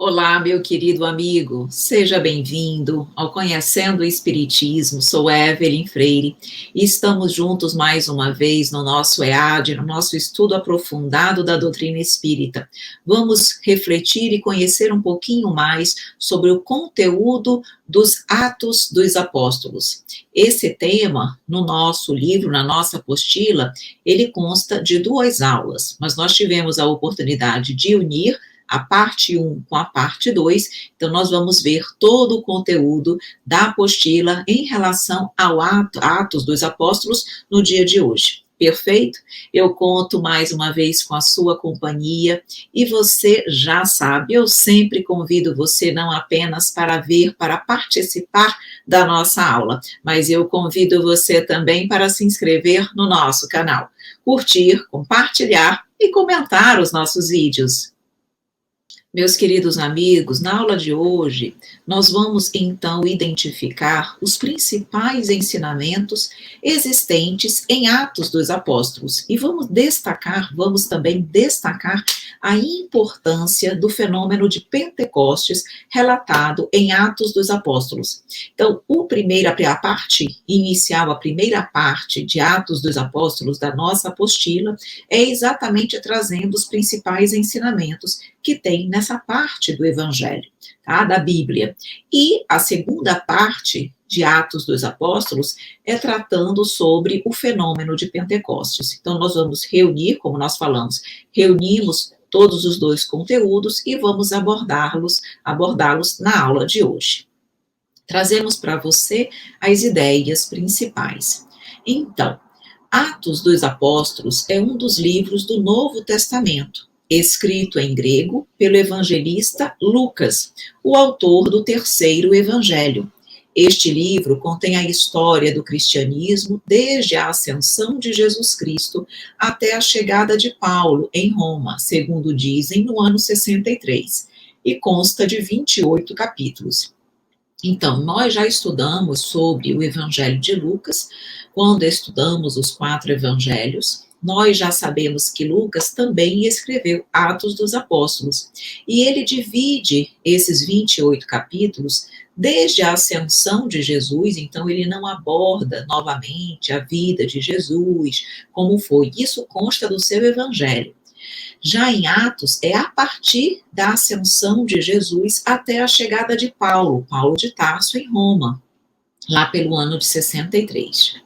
Olá, meu querido amigo, seja bem-vindo ao Conhecendo o Espiritismo. Sou Evelyn Freire e estamos juntos mais uma vez no nosso EAD, no nosso estudo aprofundado da doutrina espírita. Vamos refletir e conhecer um pouquinho mais sobre o conteúdo dos Atos dos Apóstolos. Esse tema, no nosso livro, na nossa apostila, ele consta de 2 aulas, mas nós tivemos a oportunidade de unir a parte 1 com a parte 2, então nós vamos ver todo o conteúdo da apostila em relação ao Atos dos Apóstolos no dia de hoje. Perfeito? Eu conto mais uma vez com a sua companhia e você já sabe, eu sempre convido você não apenas para ver, para participar da nossa aula, mas eu convido você também para se inscrever no nosso canal, curtir, compartilhar e comentar os nossos vídeos. Meus queridos amigos, na aula de hoje, nós vamos então identificar os principais ensinamentos existentes em Atos dos Apóstolos e vamos também destacar a importância do fenômeno de Pentecostes relatado em Atos dos Apóstolos. Então, a parte inicial, a primeira parte de Atos dos Apóstolos da nossa apostila é exatamente trazendo os principais ensinamentos que tem nessa parte do Evangelho, tá? Da Bíblia. E a segunda parte de Atos dos Apóstolos é tratando sobre o fenômeno de Pentecostes. Então, nós vamos reunir, como nós falamos, reunimos todos os 2 conteúdos e vamos abordá-los na aula de hoje. Trazemos para você as ideias principais. Então, Atos dos Apóstolos é um dos livros do Novo Testamento, escrito em grego pelo evangelista Lucas, o autor do 3º Evangelho. Este livro contém a história do cristianismo desde a ascensão de Jesus Cristo até a chegada de Paulo em Roma, segundo dizem, no ano 63, e consta de 28 capítulos. Então, nós já estudamos sobre o Evangelho de Lucas, quando estudamos os 4 evangelhos. Nós já sabemos que Lucas também escreveu Atos dos Apóstolos, e ele divide esses 28 capítulos desde a ascensão de Jesus, então ele não aborda novamente a vida de Jesus, como foi. Isso consta do seu evangelho. Já em Atos, é a partir da ascensão de Jesus até a chegada de Paulo de Tarso, em Roma, lá pelo ano de 63.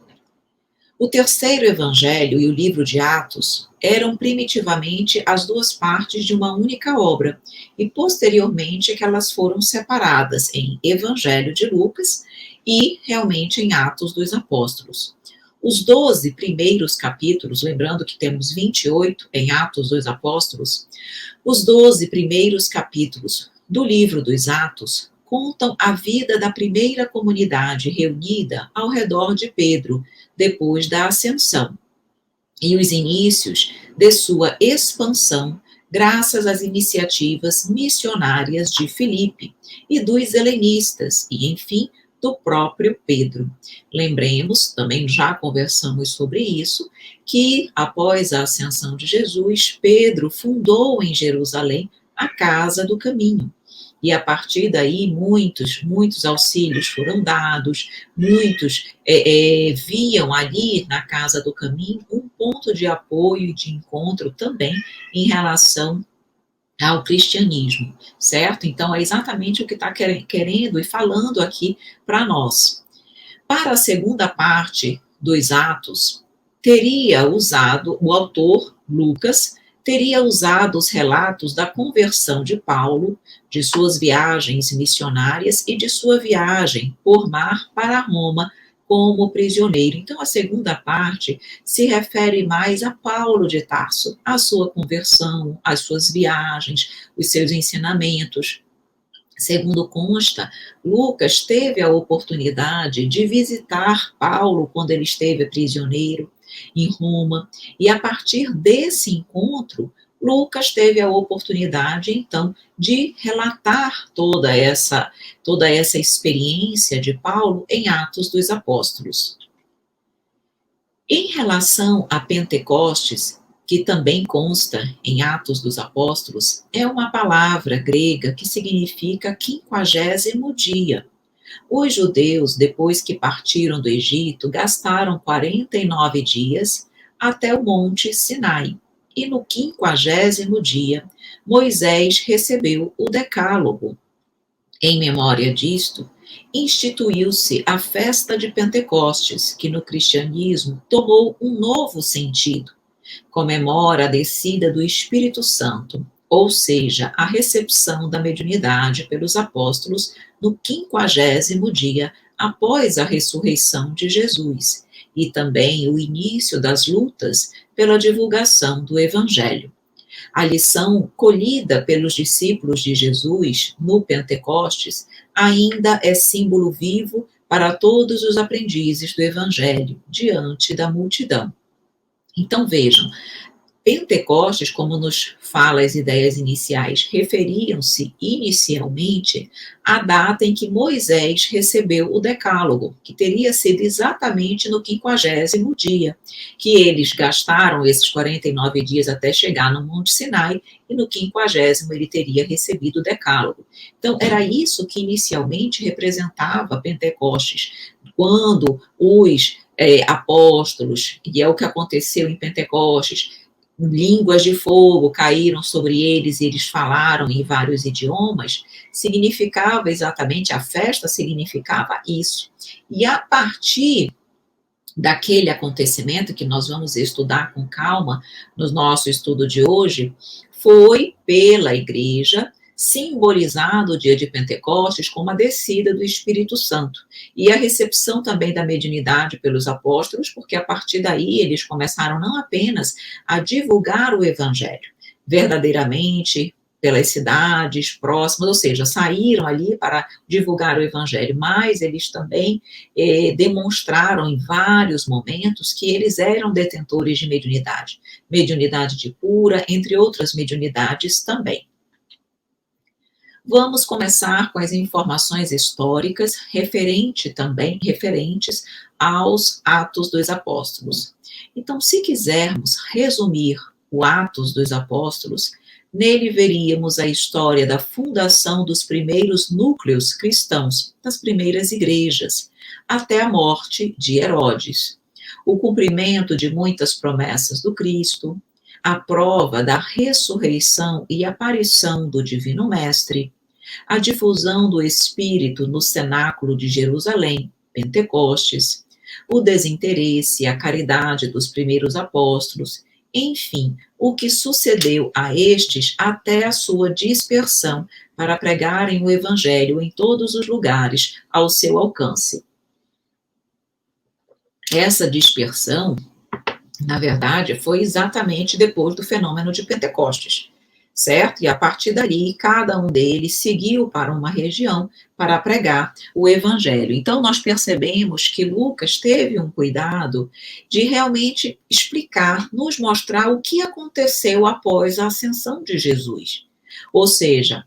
O 3º Evangelho e o livro de Atos eram primitivamente as 2 partes de uma única obra, e posteriormente é que elas foram separadas em Evangelho de Lucas e realmente em Atos dos Apóstolos. Os 12 primeiros capítulos, lembrando que temos 28 em Atos dos Apóstolos, os 12 primeiros capítulos do livro dos Atos contam a vida da primeira comunidade reunida ao redor de Pedro, depois da ascensão, e os inícios de sua expansão, graças às iniciativas missionárias de Filipe e dos helenistas, e, enfim, do próprio Pedro. Lembremos, também já conversamos sobre isso, que após a ascensão de Jesus, Pedro fundou em Jerusalém a Casa do Caminho. E a partir daí, muitos auxílios foram dados, muitos viam ali na Casa do Caminho um ponto de apoio e de encontro também em relação ao cristianismo, certo? Então, é exatamente o que está querendo e falando aqui para nós. Para a segunda parte dos Atos, o autor, Lucas, teria usado os relatos da conversão de Paulo, de suas viagens missionárias e de sua viagem por mar para Roma como prisioneiro. Então, a segunda parte se refere mais a Paulo de Tarso, a sua conversão, as suas viagens, os seus ensinamentos. Segundo consta, Lucas teve a oportunidade de visitar Paulo quando ele esteve prisioneiro em Roma, e a partir desse encontro, Lucas teve a oportunidade, então, de relatar toda essa experiência de Paulo em Atos dos Apóstolos. Em relação a Pentecostes, que também consta em Atos dos Apóstolos, é uma palavra grega que significa 50º dia. Os judeus, depois que partiram do Egito, gastaram 49 dias até o Monte Sinai. E no 50º dia, Moisés recebeu o Decálogo. Em memória disto, instituiu-se a festa de Pentecostes, que no cristianismo tomou um novo sentido. Comemora a descida do Espírito Santo, ou seja, a recepção da mediunidade pelos apóstolos no 50º dia após a ressurreição de Jesus, e também o início das lutas pela divulgação do Evangelho. A lição colhida pelos discípulos de Jesus no Pentecostes ainda é símbolo vivo para todos os aprendizes do Evangelho diante da multidão. Então vejam, Pentecostes, como nos fala as ideias iniciais, referiam-se inicialmente à data em que Moisés recebeu o Decálogo, que teria sido exatamente no 50º dia, que eles gastaram esses 49 dias até chegar no Monte Sinai, e no 50º ele teria recebido o Decálogo. Então, era isso que inicialmente representava Pentecostes, quando os apóstolos, e é o que aconteceu em Pentecostes, línguas de fogo caíram sobre eles e eles falaram em vários idiomas, significava exatamente, a festa significava isso. E a partir daquele acontecimento que nós vamos estudar com calma no nosso estudo de hoje, foi pela igreja simbolizado o dia de Pentecostes como a descida do Espírito Santo e a recepção também da mediunidade pelos apóstolos, porque a partir daí eles começaram não apenas a divulgar o Evangelho verdadeiramente pelas cidades próximas, ou seja, saíram ali para divulgar o Evangelho, mas eles também demonstraram em vários momentos que eles eram detentores de mediunidade de cura, entre outras mediunidades também. Vamos começar com as informações históricas referentes aos Atos dos Apóstolos. Então, se quisermos resumir o Atos dos Apóstolos, nele veríamos a história da fundação dos primeiros núcleos cristãos, das primeiras igrejas, até a morte de Herodes, o cumprimento de muitas promessas do Cristo, a prova da ressurreição e aparição do Divino Mestre, a difusão do Espírito no cenáculo de Jerusalém, Pentecostes, o desinteresse e a caridade dos primeiros apóstolos, enfim, o que sucedeu a estes até a sua dispersão para pregarem o Evangelho em todos os lugares ao seu alcance. Essa dispersão, na verdade, foi exatamente depois do fenômeno de Pentecostes, certo? E a partir dali, cada um deles seguiu para uma região para pregar o Evangelho. Então, nós percebemos que Lucas teve um cuidado de realmente explicar, nos mostrar o que aconteceu após a ascensão de Jesus. Ou seja,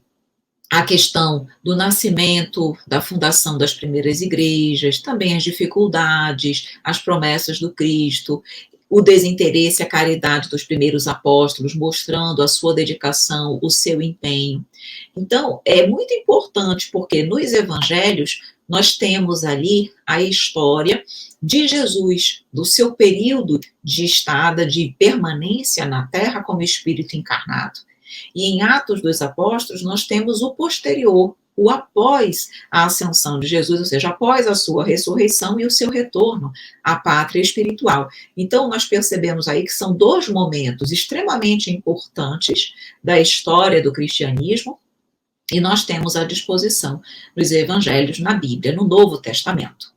a questão do nascimento, da fundação das primeiras igrejas, também as dificuldades, as promessas do Cristo, o desinteresse e a caridade dos primeiros apóstolos, mostrando a sua dedicação, o seu empenho. Então, é muito importante, porque nos evangelhos nós temos ali a história de Jesus, do seu período de estada, de permanência na Terra como Espírito encarnado. E em Atos dos Apóstolos nós temos o posterior, o após a ascensão de Jesus, ou seja, após a sua ressurreição e o seu retorno à pátria espiritual. Então, nós percebemos aí que são dois momentos extremamente importantes da história do cristianismo, e nós temos à disposição nos evangelhos na Bíblia, no Novo Testamento.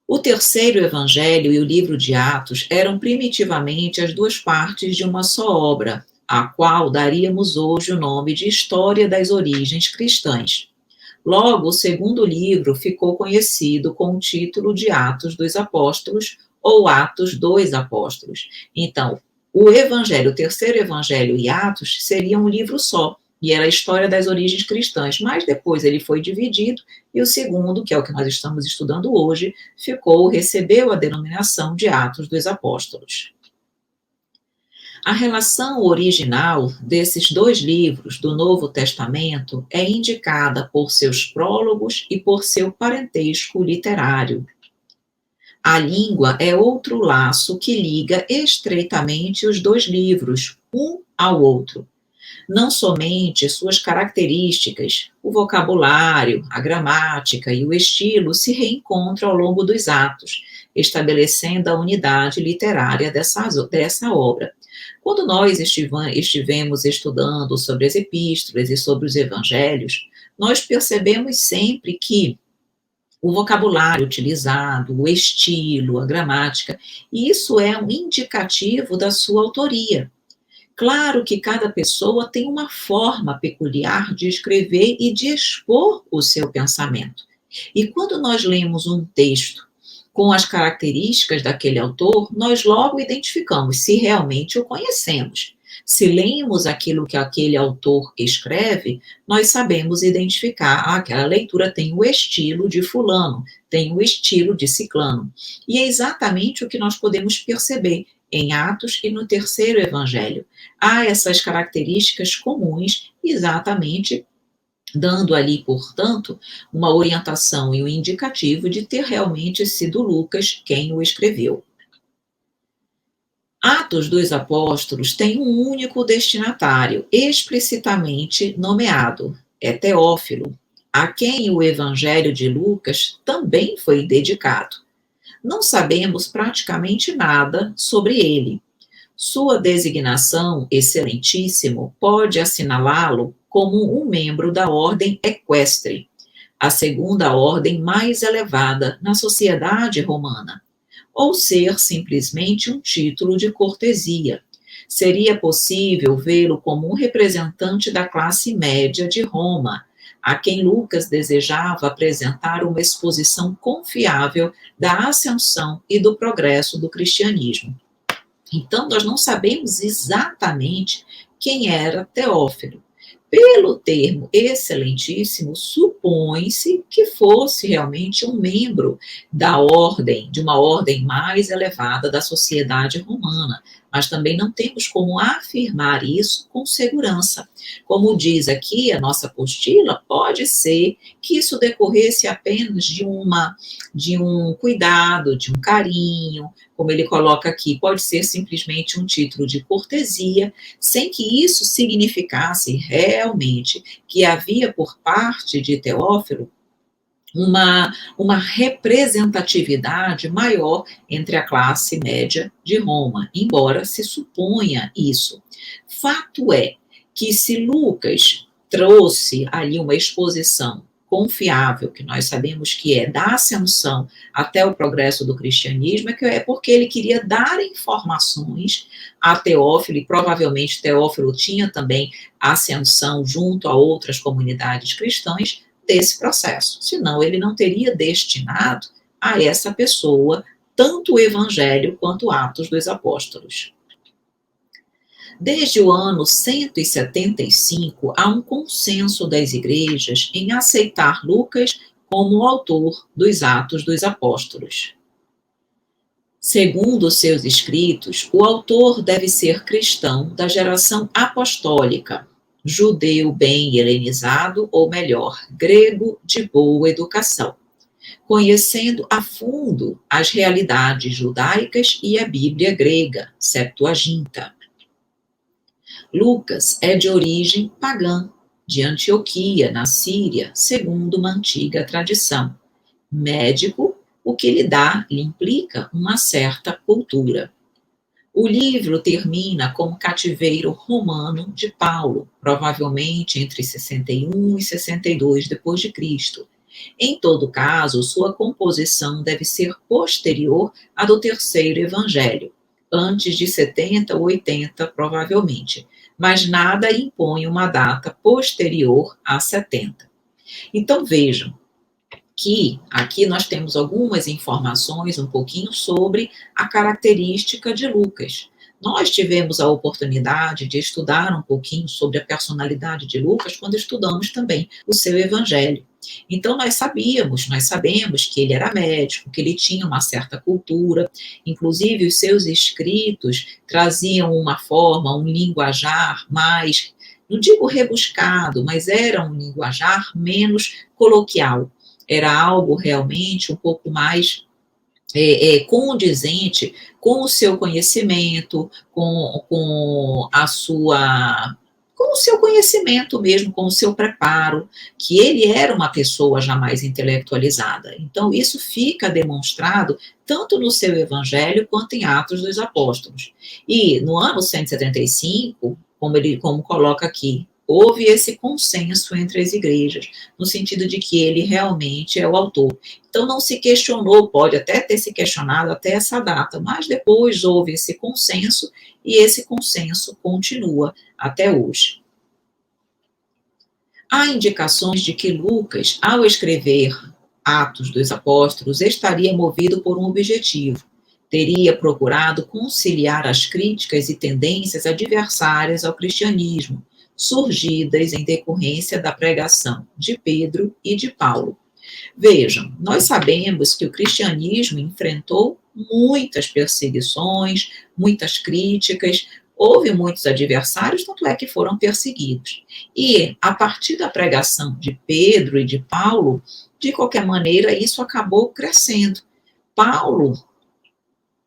O terceiro evangelho e o livro de Atos eram primitivamente as duas partes de uma só obra, a qual daríamos hoje o nome de História das Origens Cristãs. Logo, o segundo livro ficou conhecido com o título de Atos dos Apóstolos ou Atos dos Apóstolos. Então, o evangelho, o terceiro evangelho e Atos seriam um livro só, e era a História das Origens Cristãs, mas depois ele foi dividido, e o segundo, que é o que nós estamos estudando hoje, recebeu a denominação de Atos dos Apóstolos. A relação original desses dois livros do Novo Testamento é indicada por seus prólogos e por seu parentesco literário. A língua é outro laço que liga estreitamente os dois livros, um ao outro. Não somente suas características, o vocabulário, a gramática e o estilo se reencontram ao longo dos atos, estabelecendo a unidade literária dessa obra. Quando nós estivemos estudando sobre as epístolas e sobre os evangelhos, nós percebemos sempre que o vocabulário utilizado, o estilo, a gramática, isso é um indicativo da sua autoria. Claro que cada pessoa tem uma forma peculiar de escrever e de expor o seu pensamento. E quando nós lemos um texto com as características daquele autor, nós logo identificamos se realmente o conhecemos. Se lemos aquilo que aquele autor escreve, nós sabemos identificar, aquela leitura tem o estilo de fulano, tem o estilo de ciclano. E é exatamente o que nós podemos perceber em Atos e no terceiro evangelho. Há essas características comuns, exatamente dando ali, portanto, uma orientação e um indicativo de ter realmente sido Lucas quem o escreveu. Atos dos Apóstolos tem um único destinatário, explicitamente nomeado, é Teófilo, a quem o Evangelho de Lucas também foi dedicado. Não sabemos praticamente nada sobre ele. Sua designação, excelentíssimo, pode assinalá-lo como um membro da ordem equestre, a segunda ordem mais elevada na sociedade romana, ou ser simplesmente um título de cortesia. Seria possível vê-lo como um representante da classe média de Roma, a quem Lucas desejava apresentar uma exposição confiável da ascensão e do progresso do cristianismo. Então, nós não sabemos exatamente quem era Teófilo. Pelo termo excelentíssimo, supõe-se que fosse realmente um membro da ordem, de uma ordem mais elevada da sociedade romana, mas também não temos como afirmar isso com segurança. Como diz aqui a nossa apostila, pode ser que isso decorresse apenas de um cuidado, de um carinho, como ele coloca aqui, pode ser simplesmente um título de cortesia, sem que isso significasse realmente que havia por parte de Teófilo uma representatividade maior entre a classe média de Roma, embora se suponha isso. Fato é que se Lucas trouxe ali uma exposição confiável, que nós sabemos que é da ascensão até o progresso do cristianismo, é porque ele queria dar informações a Teófilo, e provavelmente Teófilo tinha também ascensão junto a outras comunidades cristãs, desse processo, senão ele não teria destinado a essa pessoa tanto o Evangelho quanto Atos dos Apóstolos. Desde o ano 175, há um consenso das igrejas em aceitar Lucas como o autor dos Atos dos Apóstolos. Segundo seus escritos, o autor deve ser cristão da geração apostólica, judeu bem helenizado, ou melhor, grego de boa educação, conhecendo a fundo as realidades judaicas e a Bíblia grega, Septuaginta. Lucas é de origem pagã, de Antioquia, na Síria, segundo uma antiga tradição. Médico, o que lhe implica uma certa cultura. O livro termina com o cativeiro romano de Paulo, provavelmente entre 61 e 62 depois de Cristo. Em todo caso, sua composição deve ser posterior à do terceiro evangelho, antes de 70 ou 80 provavelmente, mas nada impõe uma data posterior a 70. Então vejam que aqui nós temos algumas informações um pouquinho sobre a característica de Lucas. Nós tivemos a oportunidade de estudar um pouquinho sobre a personalidade de Lucas quando estudamos também o seu evangelho. Então, nós sabemos que ele era médico, que ele tinha uma certa cultura, inclusive os seus escritos traziam uma forma, um linguajar mais, não digo rebuscado, mas era um linguajar menos coloquial. Era algo realmente um pouco mais condizente com o seu conhecimento, com o seu conhecimento mesmo, com o seu preparo, que ele era uma pessoa já mais intelectualizada. Então, isso fica demonstrado tanto no seu evangelho quanto em Atos dos Apóstolos. E no ano 175, como coloca aqui, houve esse consenso entre as igrejas, no sentido de que ele realmente é o autor. Então, não se questionou, pode até ter se questionado até essa data, mas depois houve esse consenso, e esse consenso continua até hoje. Há indicações de que Lucas, ao escrever Atos dos Apóstolos, estaria movido por um objetivo. Teria procurado conciliar as críticas e tendências adversárias ao cristianismo, surgidas em decorrência da pregação de Pedro e de Paulo. Vejam, nós sabemos que o cristianismo enfrentou muitas perseguições, muitas críticas, houve muitos adversários, tanto é que foram perseguidos. E, a partir da pregação de Pedro e de Paulo, de qualquer maneira, isso acabou crescendo. Paulo,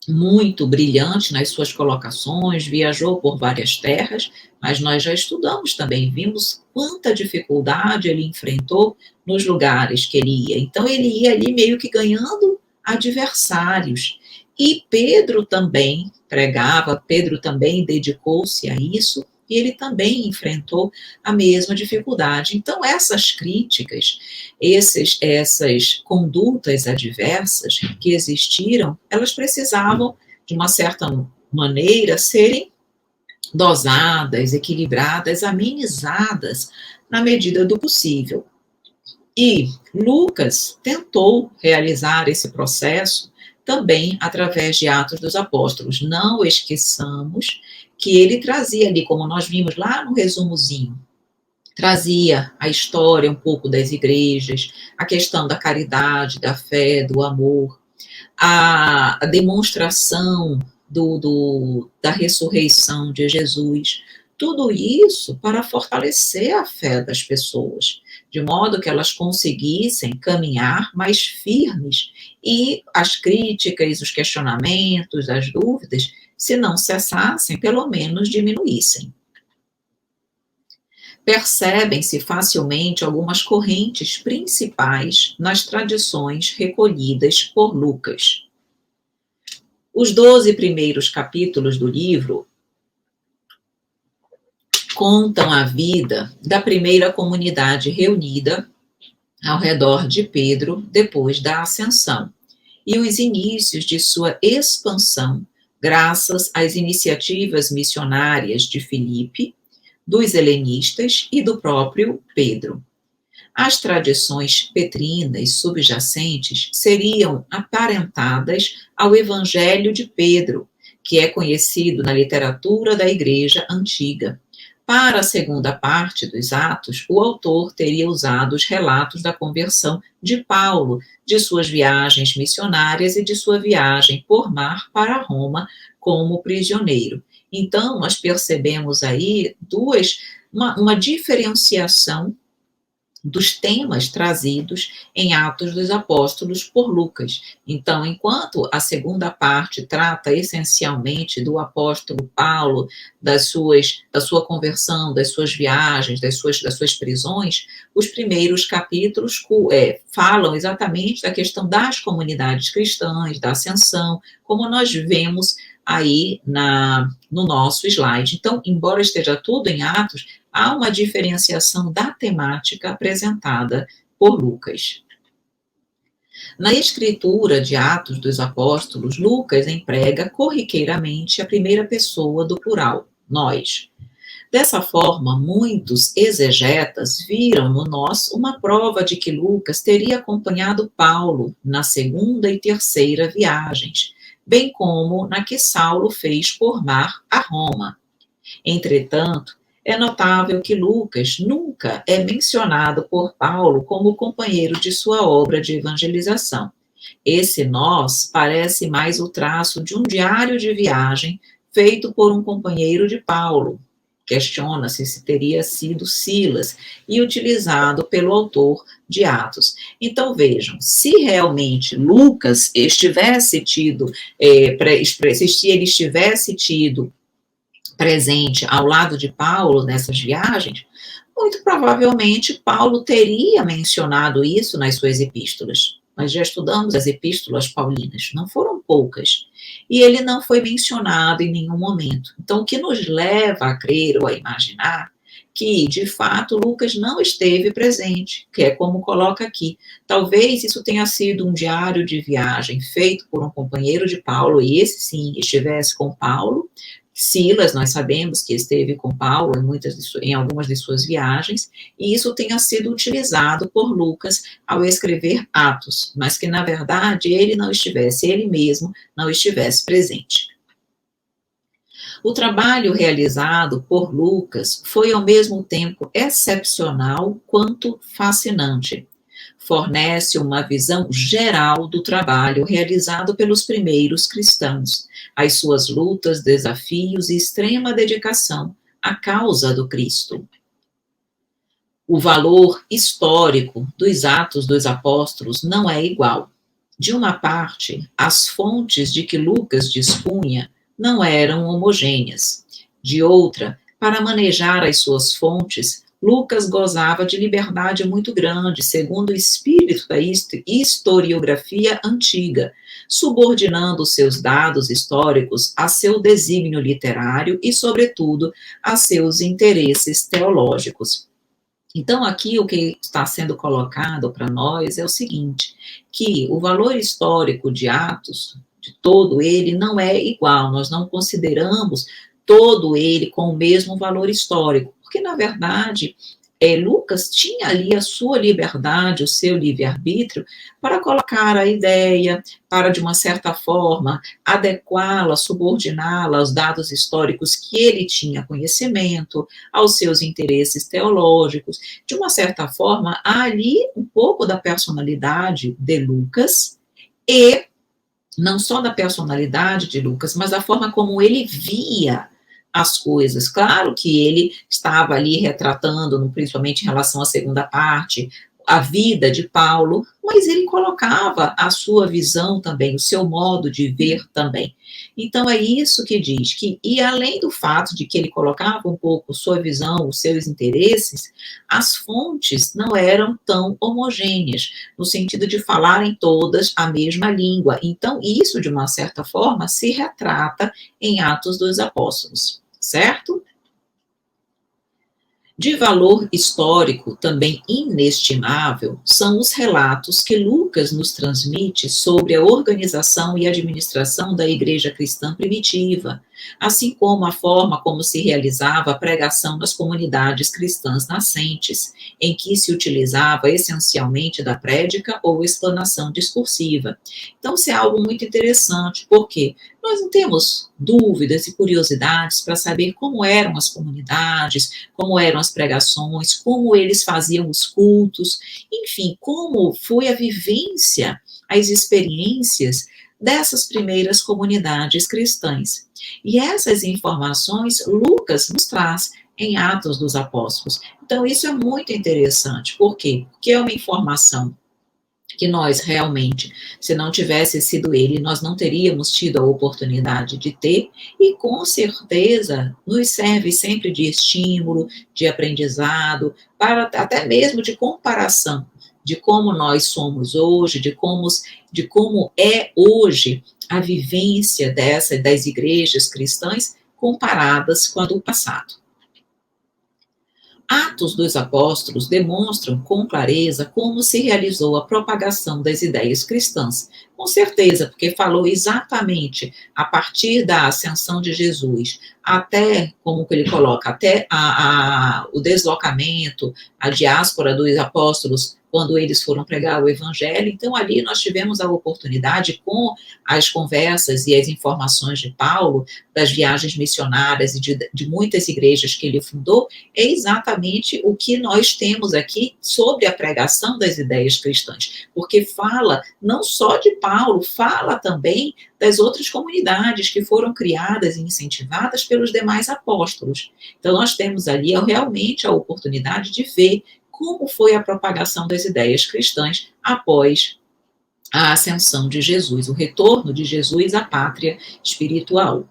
muito brilhante nas suas colocações, viajou por várias terras, mas nós já estudamos também, vimos quanta dificuldade ele enfrentou nos lugares que ele ia. Então, ele ia ali meio que ganhando adversários. E Pedro também pregava, Pedro também dedicou-se a isso, e ele também enfrentou a mesma dificuldade. Então, essas críticas, essas condutas adversas que existiram, elas precisavam, de uma certa maneira, serem dosadas, equilibradas, amenizadas na medida do possível. E Lucas tentou realizar esse processo também através de Atos dos Apóstolos. Não esqueçamos que ele trazia ali, como nós vimos lá no resumozinho, trazia a história um pouco das igrejas, a questão da caridade, da fé, do amor, a demonstração da ressurreição de Jesus, tudo isso para fortalecer a fé das pessoas, de modo que elas conseguissem caminhar mais firmes e as críticas, os questionamentos, as dúvidas, se não cessassem, pelo menos diminuíssem. Percebem-se facilmente algumas correntes principais nas tradições recolhidas por Lucas. Os 12 primeiros capítulos do livro contam a vida da primeira comunidade reunida ao redor de Pedro depois da ascensão e os inícios de sua expansão graças às iniciativas missionárias de Filipe, dos helenistas e do próprio Pedro. As tradições petrinas subjacentes seriam aparentadas ao Evangelho de Pedro, que é conhecido na literatura da Igreja Antiga. Para a segunda parte dos Atos, o autor teria usado os relatos da conversão de Paulo, de suas viagens missionárias e de sua viagem por mar para Roma como prisioneiro. Então, nós percebemos aí uma diferenciação dos temas trazidos em Atos dos Apóstolos por Lucas. Então, enquanto a segunda parte trata essencialmente do apóstolo Paulo, da sua conversão, das suas viagens, das suas prisões, os primeiros capítulos falam exatamente da questão das comunidades cristãs, da ascensão, como nós vemos aí no nosso slide. Então, embora esteja tudo em Atos, há uma diferenciação da temática apresentada por Lucas. Na escritura de Atos dos Apóstolos, Lucas emprega corriqueiramente a primeira pessoa do plural, nós. Dessa forma, muitos exegetas viram no nós uma prova de que Lucas teria acompanhado Paulo na segunda e terceira viagens, bem como na que Saulo fez por mar a Roma. Entretanto, é notável que Lucas nunca é mencionado por Paulo como companheiro de sua obra de evangelização. Esse nós parece mais o traço de um diário de viagem feito por um companheiro de Paulo. Questiona-se se teria sido Silas e utilizado pelo autor de Atos. Então vejam, se realmente Lucas estivesse tido, se ele estivesse tido presente ao lado de Paulo nessas viagens, muito provavelmente Paulo teria mencionado isso nas suas epístolas. Nós já estudamos as epístolas paulinas, não foram poucas. E ele não foi mencionado em nenhum momento. Então, o que nos leva a crer ou a imaginar que, de fato, Lucas não esteve presente, que é como coloca aqui. Talvez isso tenha sido um diário de viagem feito por um companheiro de Paulo, e esse sim estivesse com Paulo. Silas, nós sabemos que esteve com Paulo em algumas de suas viagens, e isso tenha sido utilizado por Lucas ao escrever Atos, mas que, na verdade, ele mesmo não estivesse presente. O trabalho realizado por Lucas foi, ao mesmo tempo, excepcional quanto fascinante. Fornece uma visão geral do trabalho realizado pelos primeiros cristãos, as suas lutas, desafios e extrema dedicação à causa do Cristo. O valor histórico dos Atos dos Apóstolos não é igual. De uma parte, as fontes de que Lucas dispunha não eram homogêneas. De outra, para manejar as suas fontes, Lucas gozava de liberdade muito grande, segundo o espírito da historiografia antiga, subordinando seus dados históricos a seu desígnio literário e, sobretudo, a seus interesses teológicos. Então, aqui o que está sendo colocado para nós é o seguinte, que o valor histórico de Atos, de todo ele, não é igual, nós não consideramos todo ele com o mesmo valor histórico, porque, na verdade, Lucas tinha ali a sua liberdade, o seu livre-arbítrio, para colocar a ideia, para, de uma certa forma, adequá-la, subordiná-la aos dados históricos que ele tinha conhecimento, aos seus interesses teológicos. De uma certa forma, há ali um pouco da personalidade de Lucas e não só da personalidade de Lucas, mas da forma como ele via as coisas. Claro que ele estava ali retratando, principalmente em relação à segunda parte, a vida de Paulo, mas ele colocava a sua visão também, o seu modo de ver também. Então é isso que diz, que, e além do fato de que ele colocava um pouco sua visão, os seus interesses, as fontes não eram tão homogêneas, no sentido de falarem todas a mesma língua. Então isso, de uma certa forma, se retrata em Atos dos Apóstolos, certo? De valor histórico também inestimável são os relatos que Lucas nos transmite sobre a organização e administração da igreja cristã primitiva, assim como a forma como se realizava a pregação nas comunidades cristãs nascentes, em que se utilizava essencialmente da prédica ou explanação discursiva. Então, isso é algo muito interessante, porque nós não temos dúvidas e curiosidades para saber como eram as comunidades, como eram as pregações, como eles faziam os cultos, enfim, como foi a vivência, as experiências dessas primeiras comunidades cristãs. E essas informações Lucas nos traz em Atos dos Apóstolos. Então, isso é muito interessante. Por quê? Porque é uma informação que nós realmente, se não tivesse sido ele, nós não teríamos tido a oportunidade de ter, e com certeza nos serve sempre de estímulo, de aprendizado, para até mesmo de comparação, de como nós somos hoje, de como é hoje a vivência das igrejas cristãs comparadas com a do passado. Atos dos Apóstolos demonstram com clareza como se realizou a propagação das ideias cristãs. Com certeza, porque falou exatamente a partir da ascensão de Jesus até, como que ele coloca, até o deslocamento, a diáspora dos apóstolos quando eles foram pregar o evangelho. Então, ali nós tivemos a oportunidade, com as conversas e as informações de Paulo, das viagens missionárias e de muitas igrejas que ele fundou, é exatamente o que nós temos aqui sobre a pregação das ideias cristãs, porque fala não só de Paulo, fala também das outras comunidades que foram criadas e incentivadas pelos demais apóstolos. Então, nós temos ali realmente a oportunidade de ver como foi a propagação das ideias cristãs após a ascensão de Jesus, o retorno de Jesus à pátria espiritual.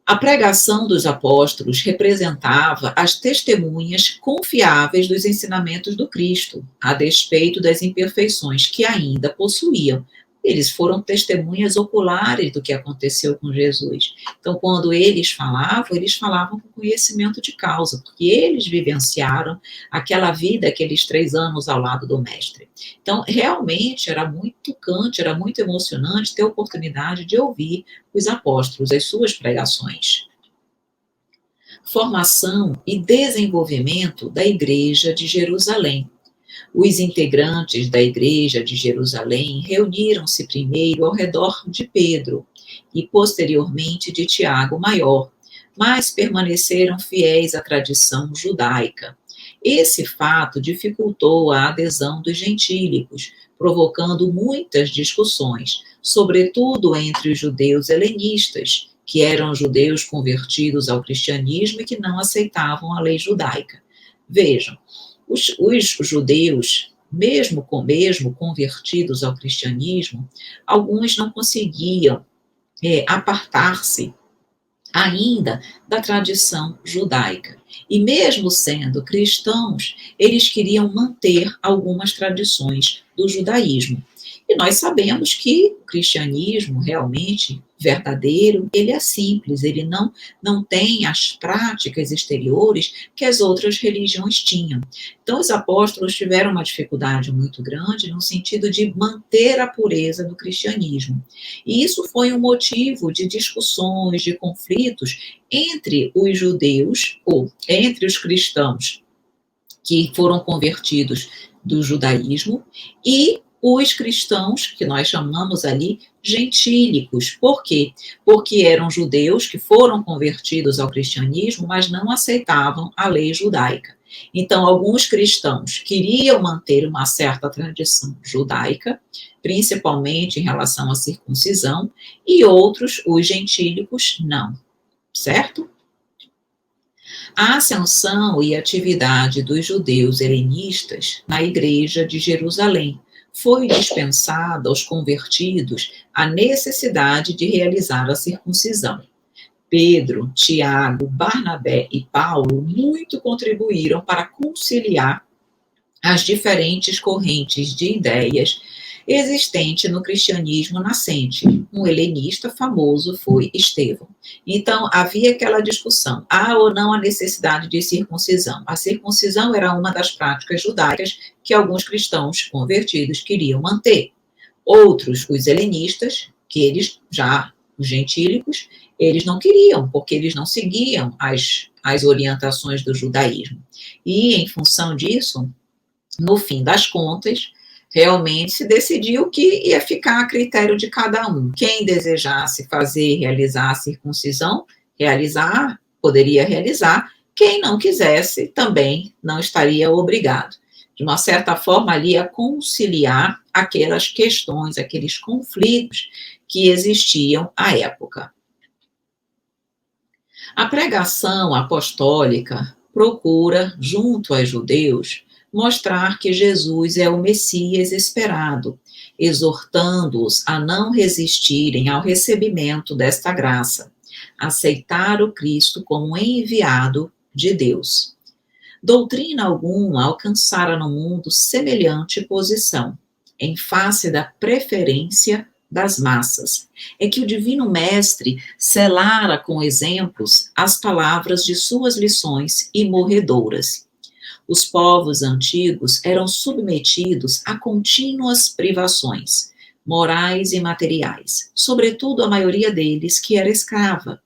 A pregação dos apóstolos representava as testemunhas confiáveis dos ensinamentos do Cristo, a despeito das imperfeições que ainda possuíam. Eles foram testemunhas oculares do que aconteceu com Jesus. Então, quando eles falavam com conhecimento de causa, porque eles vivenciaram aquela vida, aqueles 3 anos ao lado do Mestre. Então, realmente era muito tocante, era muito emocionante ter a oportunidade de ouvir os apóstolos, as suas pregações. Formação e desenvolvimento da Igreja de Jerusalém. Os integrantes da Igreja de Jerusalém reuniram-se primeiro ao redor de Pedro e posteriormente de Tiago Maior, mas permaneceram fiéis à tradição judaica. Esse fato dificultou a adesão dos gentílicos, provocando muitas discussões, sobretudo entre os judeus helenistas, que eram judeus convertidos ao cristianismo e que não aceitavam a lei judaica. Vejam, os judeus, mesmo convertidos ao cristianismo, alguns não conseguiam apartar-se ainda da tradição judaica. E mesmo sendo cristãos, eles queriam manter algumas tradições do judaísmo. E nós sabemos que o cristianismo realmente verdadeiro, ele é simples, ele não tem as práticas exteriores que as outras religiões tinham. Então, os apóstolos tiveram uma dificuldade muito grande no sentido de manter a pureza do cristianismo. E isso foi um motivo de discussões, de conflitos entre os judeus, ou entre os cristãos que foram convertidos do judaísmo e os cristãos, que nós chamamos ali gentílicos. Por quê? Porque eram judeus que foram convertidos ao cristianismo, mas não aceitavam a lei judaica. Então, alguns cristãos queriam manter uma certa tradição judaica, principalmente em relação à circuncisão, e outros, os gentílicos, não. Certo? A ascensão e atividade dos judeus helenistas na Igreja de Jerusalém foi dispensada aos convertidos a necessidade de realizar a circuncisão. Pedro, Tiago, Barnabé e Paulo muito contribuíram para conciliar as diferentes correntes de ideias existentes no cristianismo nascente. Um helenista famoso foi Estevão. Então, havia aquela discussão, há ou não a necessidade de circuncisão. A circuncisão era uma das práticas judaicas que alguns cristãos convertidos queriam manter. Outros, os helenistas, que eles já, os gentílicos, eles não queriam, porque eles não seguiam as orientações do judaísmo. E, em função disso, no fim das contas, realmente se decidiu que ia ficar a critério de cada um. Quem desejasse realizar a circuncisão, poderia realizar. Quem não quisesse, também não estaria obrigado. De uma certa forma, ali a conciliar aquelas questões, aqueles conflitos que existiam à época. A pregação apostólica procura, junto aos judeus, mostrar que Jesus é o Messias esperado, exortando-os a não resistirem ao recebimento desta graça, aceitar o Cristo como enviado de Deus. Doutrina alguma alcançara no mundo semelhante posição, em face da preferência das massas. É que o Divino Mestre selara com exemplos as palavras de suas lições imorredoras. Os povos antigos eram submetidos a contínuas privações, morais e materiais, sobretudo a maioria deles que era escrava.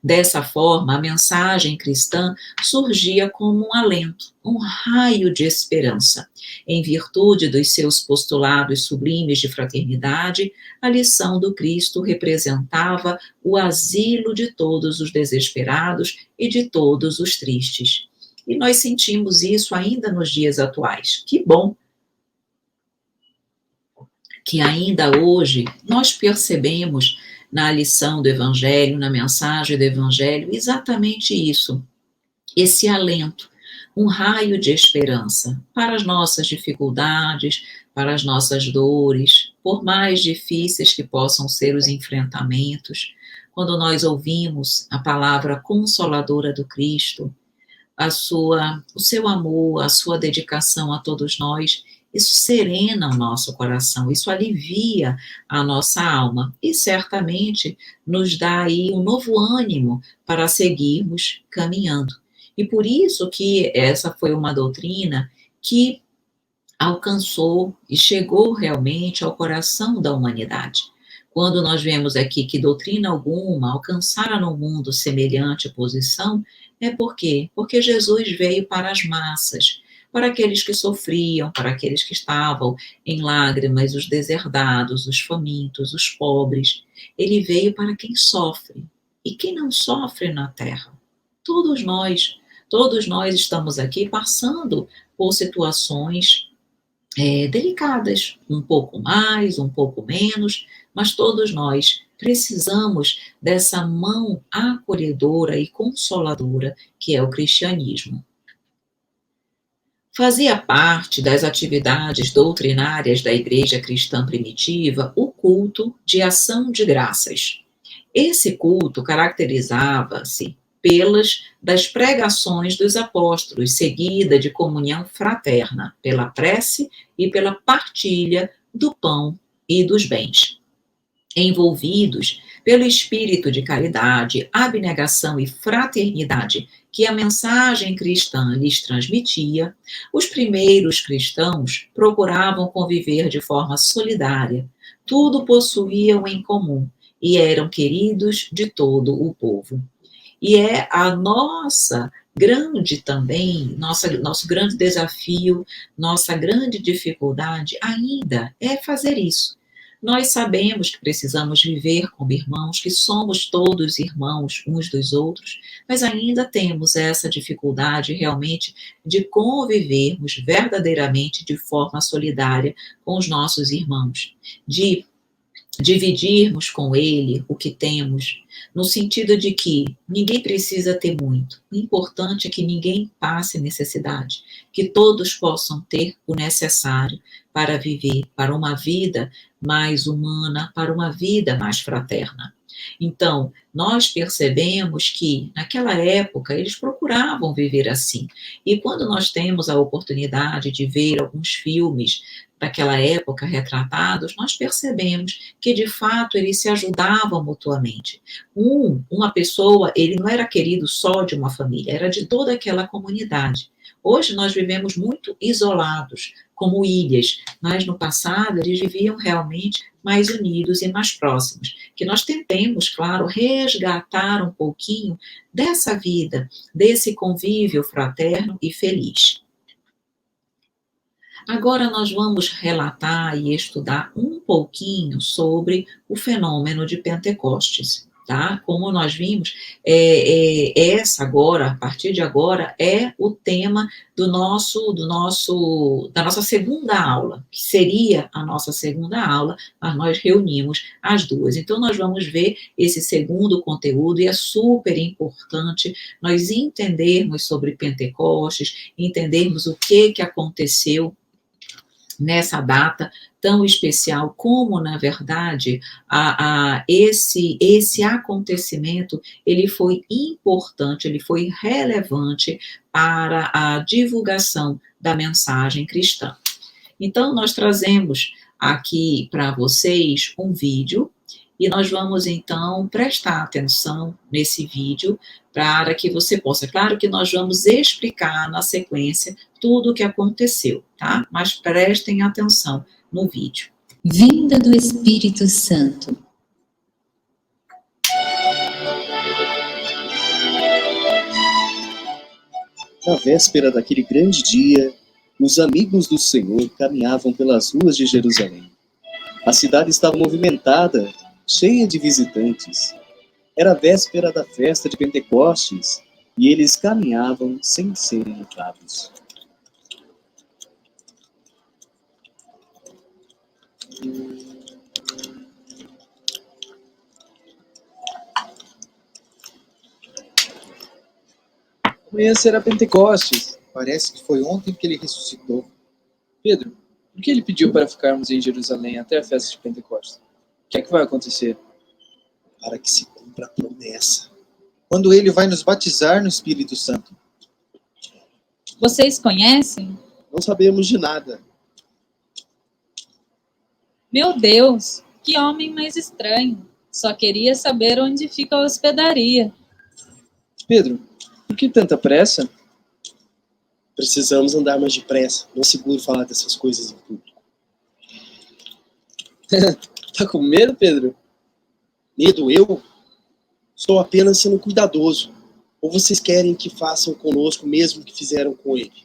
Dessa forma, a mensagem cristã surgia como um alento, um raio de esperança. Em virtude dos seus postulados sublimes de fraternidade, a lição do Cristo representava o asilo de todos os desesperados e de todos os tristes. E nós sentimos isso ainda nos dias atuais. Que bom que ainda hoje nós percebemos na lição do Evangelho, na mensagem do Evangelho, exatamente isso, esse alento, um raio de esperança para as nossas dificuldades, para as nossas dores, por mais difíceis que possam ser os enfrentamentos. Quando nós ouvimos a palavra consoladora do Cristo, o seu amor, a sua dedicação a todos nós, isso serena o nosso coração, isso alivia a nossa alma e certamente nos dá aí um novo ânimo para seguirmos caminhando. E por isso que essa foi uma doutrina que alcançou e chegou realmente ao coração da humanidade. Quando nós vemos aqui que doutrina alguma alcançara no mundo semelhante posição, é por quê? Porque Jesus veio para as massas, para aqueles que sofriam, para aqueles que estavam em lágrimas, os deserdados, os famintos, os pobres. Ele veio para quem sofre. E quem não sofre na terra? Todos nós estamos aqui passando por situações delicadas, um pouco mais, um pouco menos, mas todos nós precisamos dessa mão acolhedora e consoladora que é o cristianismo. Fazia parte das atividades doutrinárias da Igreja Cristã Primitiva o culto de ação de graças. Esse culto caracterizava-se das pregações dos apóstolos, seguida de comunhão fraterna, pela prece e pela partilha do pão e dos bens. Envolvidos pelo espírito de caridade, abnegação e fraternidade que a mensagem cristã lhes transmitia, os primeiros cristãos procuravam conviver de forma solidária, tudo possuíam em comum e eram queridos de todo o povo. E é a nossa grande também, nosso grande desafio, nossa grande dificuldade ainda é fazer isso. Nós sabemos que precisamos viver como irmãos, que somos todos irmãos uns dos outros, mas ainda temos essa dificuldade realmente de convivermos verdadeiramente de forma solidária com os nossos irmãos, de dividirmos com ele o que temos, no sentido de que ninguém precisa ter muito. O importante é que ninguém passe necessidade, que todos possam ter o necessário para viver, para uma vida mais humana, para uma vida mais fraterna. Então, nós percebemos que, naquela época, eles procuravam viver assim. E quando nós temos a oportunidade de ver alguns filmes daquela época retratados, nós percebemos que, de fato, eles se ajudavam mutuamente. Uma pessoa, ele não era querido só de uma família, era de toda aquela comunidade. Hoje nós vivemos muito isolados, como ilhas, mas no passado eles viviam realmente mais unidos e mais próximos. Que nós tentemos, claro, resgatar um pouquinho dessa vida, desse convívio fraterno e feliz. Agora nós vamos relatar e estudar um pouquinho sobre o fenômeno de Pentecostes, tá? Como nós vimos, essa agora, a partir de agora, é o tema da nossa segunda aula, que seria a nossa segunda aula, mas nós reunimos as duas. Então nós vamos ver esse segundo conteúdo e é super importante nós entendermos sobre Pentecostes, entendermos o que aconteceu nessa data tão especial, como, na verdade, esse acontecimento, ele foi importante, ele foi relevante para a divulgação da mensagem cristã. Então, nós trazemos aqui para vocês um vídeo, e nós vamos, então, prestar atenção nesse vídeo para que você possa. Claro que nós vamos explicar na sequência tudo o que aconteceu, tá? Mas prestem atenção no vídeo. Vinda do Espírito Santo. Na véspera daquele grande dia, os amigos do Senhor caminhavam pelas ruas de Jerusalém. A cidade estava movimentada, cheia de visitantes. Era a véspera da festa de Pentecostes e eles caminhavam sem serem notados. Amanhã será Pentecostes. Parece que foi ontem que ele ressuscitou. Pedro, por que ele pediu para ficarmos em Jerusalém até a festa de Pentecostes? O que é que vai acontecer? Para que se cumpra a promessa. Quando ele vai nos batizar no Espírito Santo. Vocês conhecem? Não sabemos de nada. Meu Deus, que homem mais estranho. Só queria saber onde fica a hospedaria. Pedro, por que tanta pressa? Precisamos andar mais depressa. Não é seguro falar dessas coisas em público. Tá com medo, Pedro? Medo eu? Estou apenas sendo cuidadoso. Ou vocês querem que façam conosco o mesmo que fizeram com ele?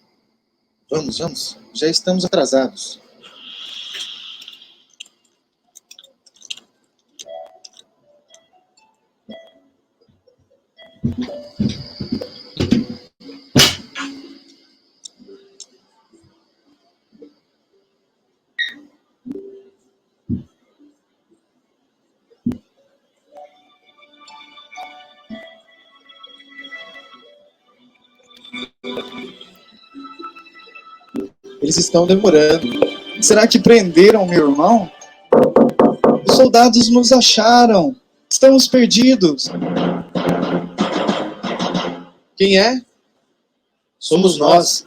Vamos. Já estamos atrasados. Eles estão demorando. Será que prenderam meu irmão? Os soldados nos acharam. Estamos perdidos. Quem é? Somos nós.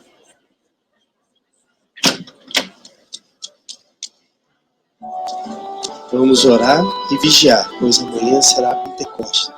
Vamos orar e vigiar, pois amanhã será Pentecostes.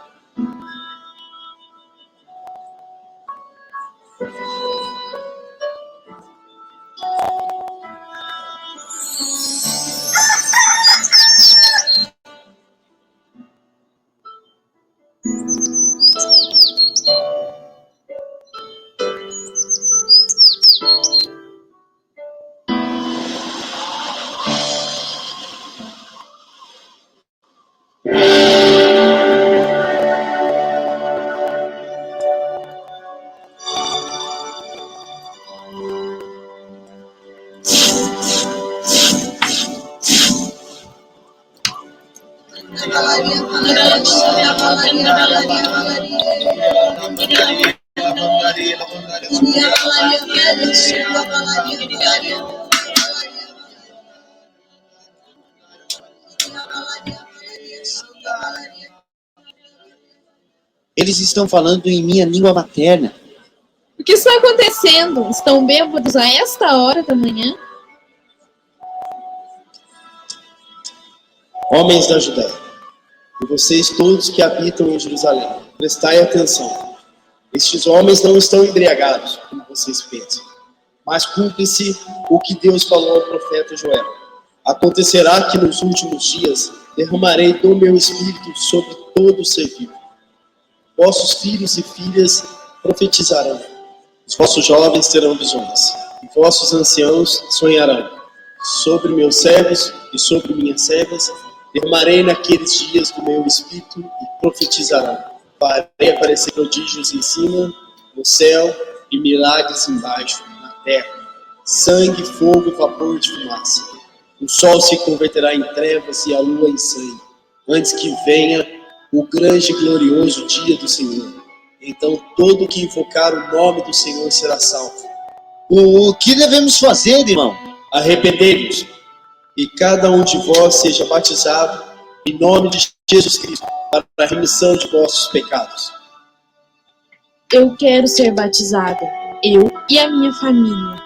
Eles estão falando em minha língua materna. O que está acontecendo? Estão bêbados a esta hora da manhã? Homens da Judéia, e vocês todos que habitam em Jerusalém, prestai atenção. Estes homens não estão embriagados, como vocês pensam, mas cumpre-se o que Deus falou ao profeta Joel. Acontecerá que nos últimos dias derramarei do meu espírito sobre todo ser vivo. Vossos filhos e filhas profetizarão, os vossos jovens terão visões, e vossos anciãos sonharão. Sobre meus servos e sobre minhas servas derramarei naqueles dias do meu espírito e profetizarão. Farei aparecer prodígios em cima, no céu, e milagres embaixo, na terra. Sangue, fogo, vapor de fumaça. O sol se converterá em trevas e a lua em sangue, antes que venha o grande e glorioso dia do Senhor. Então todo que invocar o nome do Senhor será salvo. O que devemos fazer, irmão? Arrependei-vos, e cada um de vós seja batizado em nome de Jesus Cristo, para a remissão de vossos pecados. Eu quero ser batizada, eu e a minha família.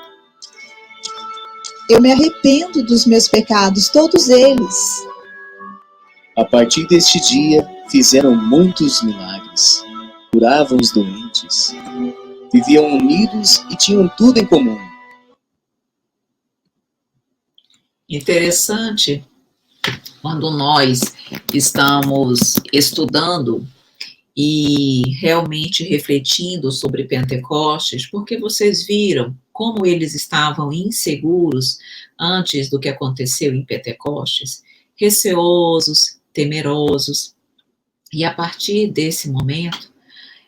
Eu me arrependo dos meus pecados, todos eles. A partir deste dia, fizeram muitos milagres. Curavam os doentes. Viviam unidos e tinham tudo em comum. Interessante quando nós estamos estudando e realmente refletindo sobre Pentecostes, porque vocês viram como eles estavam inseguros antes do que aconteceu em Pentecostes, receosos, temerosos, e a partir desse momento,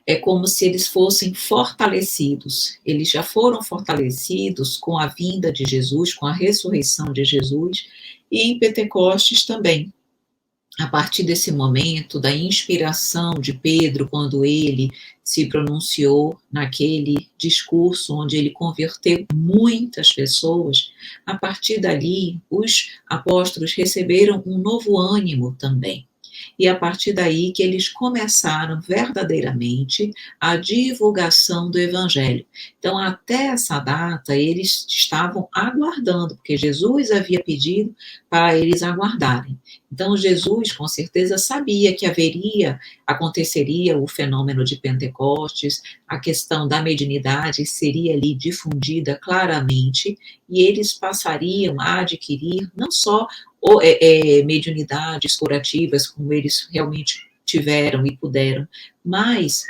é como se eles fossem fortalecidos. Eles já foram fortalecidos com a vinda de Jesus, com a ressurreição de Jesus, e em Pentecostes também. A partir desse momento, da inspiração de Pedro, quando ele se pronunciou naquele discurso onde ele converteu muitas pessoas, a partir dali, os apóstolos receberam um novo ânimo também. E a partir daí que eles começaram verdadeiramente a divulgação do Evangelho. Então, até essa data, eles estavam aguardando, porque Jesus havia pedido para eles aguardarem. Então, Jesus, com certeza, sabia que aconteceria o fenômeno de Pentecostes, a questão da mediunidade seria ali difundida claramente, e eles passariam a adquirir não só mediunidades curativas, como eles realmente tiveram e puderam, mas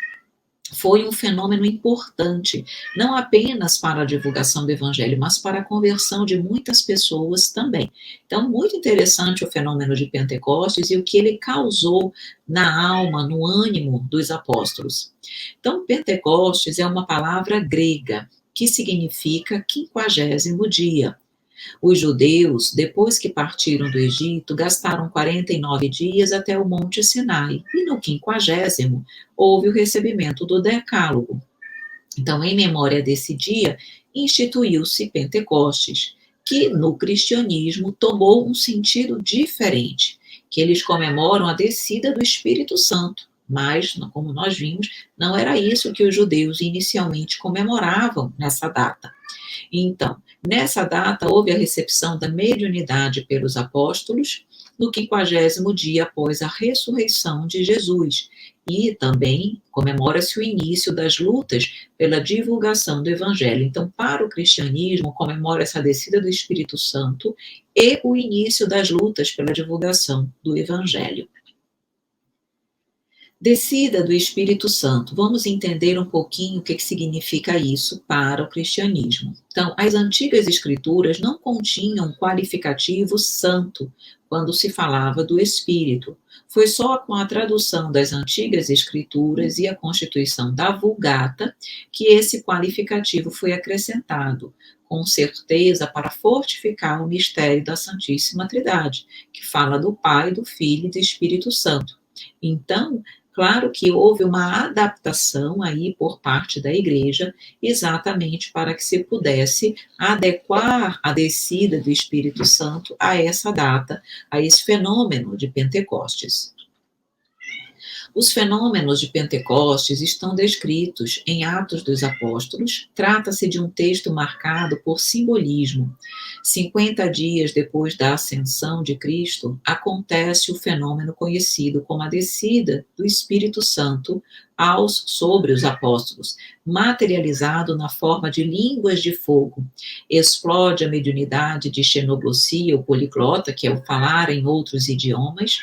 foi um fenômeno importante, não apenas para a divulgação do Evangelho, mas para a conversão de muitas pessoas também. Então, muito interessante o fenômeno de Pentecostes e o que ele causou na alma, no ânimo dos apóstolos. Então, Pentecostes é uma palavra grega, que significa 50º dia. Os judeus, depois que partiram do Egito, gastaram 49 dias até o Monte Sinai, e no 50º houve o recebimento do Decálogo. Então, em memória desse dia, instituiu-se Pentecostes, que no cristianismo tomou um sentido diferente, que eles comemoram a descida do Espírito Santo, mas, como nós vimos, não era isso que os judeus inicialmente comemoravam nessa data. Então, nessa data, houve a recepção da mediunidade pelos apóstolos no 50º dia após a ressurreição de Jesus. E também comemora-se o início das lutas pela divulgação do Evangelho. Então, para o cristianismo, comemora essa descida do Espírito Santo e o início das lutas pela divulgação do Evangelho. Descida do Espírito Santo. Vamos entender um pouquinho o que significa isso para o cristianismo. Então, as antigas escrituras não continham qualificativo santo quando se falava do Espírito. Foi só com a tradução das antigas escrituras e a constituição da Vulgata que esse qualificativo foi acrescentado, com certeza para fortificar o mistério da Santíssima Trindade, que fala do Pai, do Filho e do Espírito Santo. Então, claro que houve uma adaptação aí por parte da igreja, exatamente para que se pudesse adequar a descida do Espírito Santo a essa data, a esse fenômeno de Pentecostes. Os fenômenos de Pentecostes estão descritos em Atos dos Apóstolos. Trata-se de um texto marcado por simbolismo. 50 dias depois da ascensão de Cristo, acontece o fenômeno conhecido como a descida do Espírito Santo sobre os apóstolos, materializado na forma de línguas de fogo. Explode a mediunidade de xenoglossia ou poliglota, que é o falar em outros idiomas.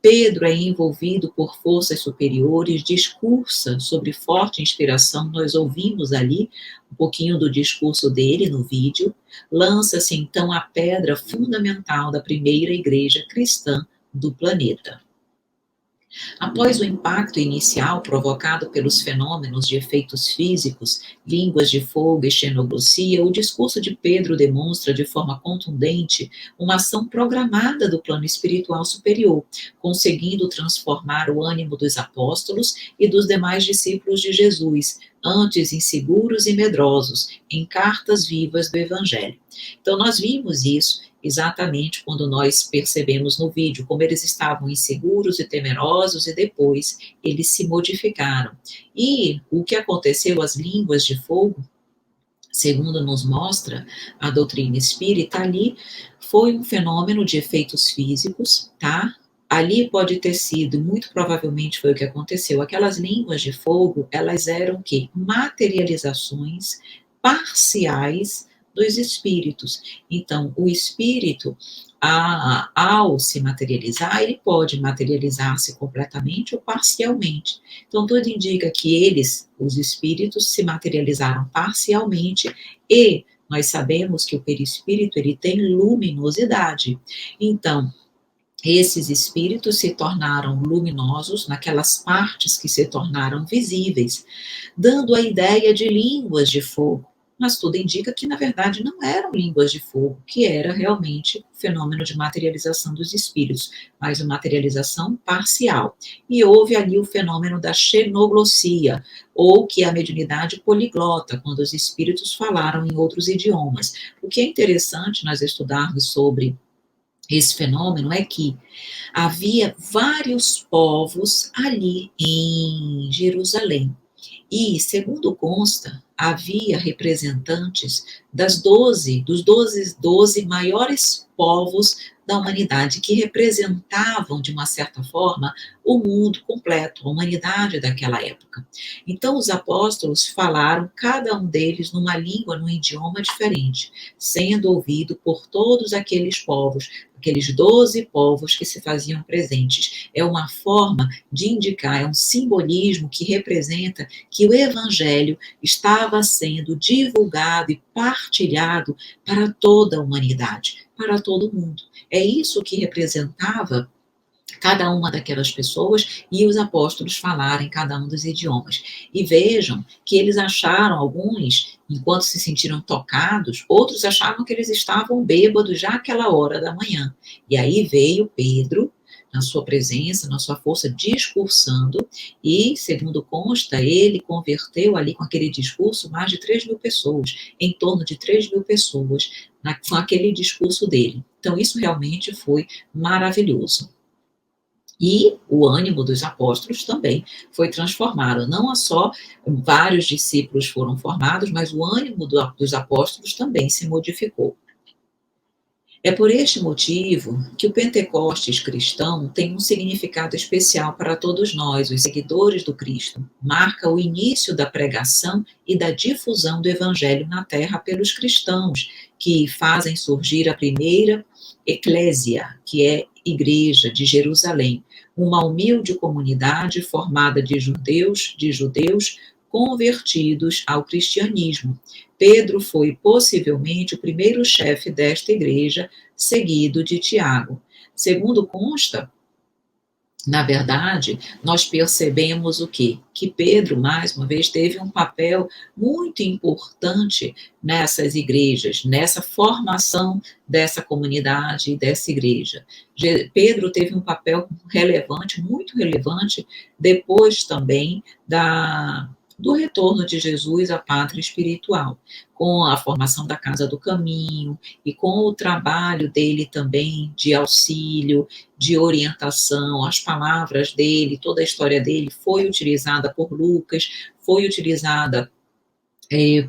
Pedro é envolvido por forças superiores, discursa sobre forte inspiração, nós ouvimos ali um pouquinho do discurso dele no vídeo, lança-se então a pedra fundamental da primeira igreja cristã do planeta. Após o impacto inicial provocado pelos fenômenos de efeitos físicos, línguas de fogo e xenoglossia, o discurso de Pedro demonstra de forma contundente uma ação programada do plano espiritual superior, conseguindo transformar o ânimo dos apóstolos e dos demais discípulos de Jesus, antes inseguros e medrosos, em cartas vivas do Evangelho. Então, nós vimos isso exatamente quando nós percebemos no vídeo como eles estavam inseguros e temerosos e depois eles se modificaram. E o que aconteceu, as línguas de fogo, segundo nos mostra a doutrina espírita, ali foi um fenômeno de efeitos físicos, tá? Ali pode ter sido, muito provavelmente foi o que aconteceu, aquelas línguas de fogo, elas eram o quê? Materializações parciais dos espíritos. Então, o espírito, ao se materializar, ele pode materializar-se completamente ou parcialmente. Então, tudo indica que eles, os espíritos, se materializaram parcialmente e nós sabemos que o perispírito, ele tem luminosidade. Então, esses espíritos se tornaram luminosos naquelas partes que se tornaram visíveis, dando a ideia de línguas de fogo. Mas tudo indica que, na verdade, não eram línguas de fogo, que era realmente o fenômeno de materialização dos espíritos, mas uma materialização parcial. E houve ali o fenômeno da xenoglossia, ou que é a mediunidade poliglota, quando os espíritos falaram em outros idiomas. O que é interessante nós estudarmos sobre esse fenômeno é que havia vários povos ali em Jerusalém. E, segundo consta, havia representantes dos 12 maiores povos da humanidade, que representavam, de uma certa forma, o mundo completo, a humanidade daquela época. Então, os apóstolos falaram, cada um deles, numa língua, num idioma diferente, sendo ouvido por todos aqueles povos, aqueles 12 povos que se faziam presentes. É uma forma de indicar, é um simbolismo que representa que o evangelho estava sendo divulgado e partilhado para toda a humanidade, para todo mundo. É isso que representava cada uma daquelas pessoas e os apóstolos falarem cada um dos idiomas. E vejam que eles acharam, alguns, enquanto se sentiram tocados, outros achavam que eles estavam bêbados já àquela hora da manhã. E aí veio Pedro, na sua presença, na sua força, discursando, e, segundo consta, ele converteu ali com aquele discurso mais de 3.000 pessoas, em torno de 3.000 pessoas, com aquele discurso dele. Então, isso realmente foi maravilhoso. E o ânimo dos apóstolos também foi transformado. Não só vários discípulos foram formados, mas o ânimo dos apóstolos também se modificou. É por este motivo que o Pentecostes cristão tem um significado especial para todos nós, os seguidores do Cristo. Marca o início da pregação e da difusão do Evangelho na terra pelos cristãos, que fazem surgir a primeira eclésia, que é Igreja de Jerusalém, uma humilde comunidade formada de judeus convertidos ao cristianismo. Pedro foi possivelmente o primeiro chefe desta igreja, seguido de Tiago. Segundo consta, na verdade, nós percebemos o quê? Que Pedro, mais uma vez, teve um papel muito importante nessas igrejas, nessa formação dessa comunidade e dessa igreja. Pedro teve um papel relevante, muito relevante, depois também do retorno de Jesus à pátria espiritual, com a formação da Casa do Caminho e com o trabalho dele também de auxílio, de orientação, as palavras dele, toda a história dele foi utilizada por Lucas, foi utilizada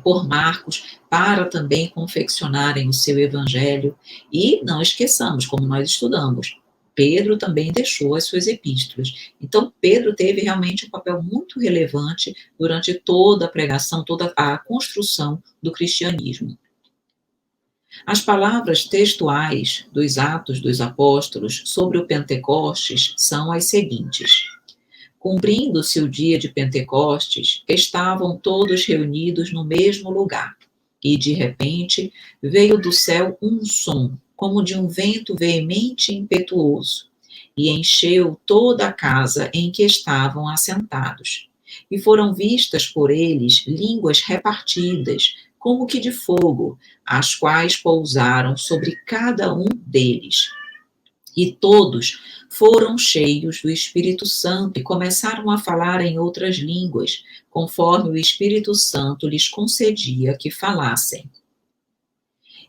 por Marcos, para também confeccionarem o seu evangelho. E não esqueçamos, como nós estudamos, Pedro também deixou as suas epístolas. Então, Pedro teve realmente um papel muito relevante durante toda a pregação, toda a construção do cristianismo. As palavras textuais dos Atos dos Apóstolos sobre o Pentecostes são as seguintes: cumprindo-se o dia de Pentecostes, estavam todos reunidos no mesmo lugar, e de repente veio do céu um som, como de um vento veemente e impetuoso, e encheu toda a casa em que estavam assentados. E foram vistas por eles línguas repartidas, como que de fogo, as quais pousaram sobre cada um deles. E todos foram cheios do Espírito Santo e começaram a falar em outras línguas, conforme o Espírito Santo lhes concedia que falassem.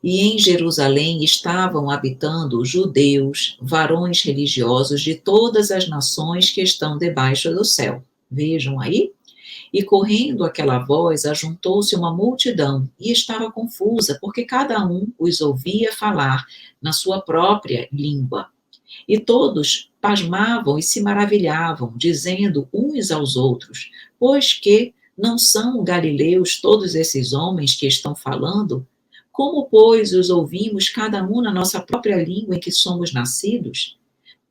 E em Jerusalém estavam habitando judeus, varões religiosos de todas as nações que estão debaixo do céu. Vejam aí. E correndo aquela voz, ajuntou-se uma multidão, e estava confusa, porque cada um os ouvia falar na sua própria língua. E todos pasmavam e se maravilhavam, dizendo uns aos outros: pois que não são galileus todos esses homens que estão falando? Como, pois, os ouvimos cada um na nossa própria língua em que somos nascidos?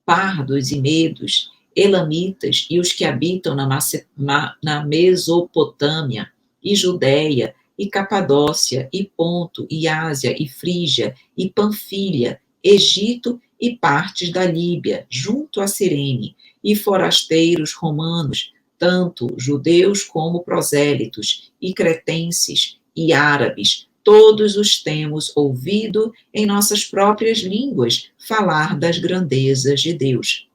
Pardos e medos, elamitas e os que habitam na Mesopotâmia, e Judéia, e Capadócia, e Ponto, e Ásia, e Frígia, e Panfilha, Egito e partes da Líbia, junto a Cirene, e forasteiros romanos, tanto judeus como prosélitos, e cretenses, e árabes, todos os temos ouvido em nossas próprias línguas falar das grandezas de Deus.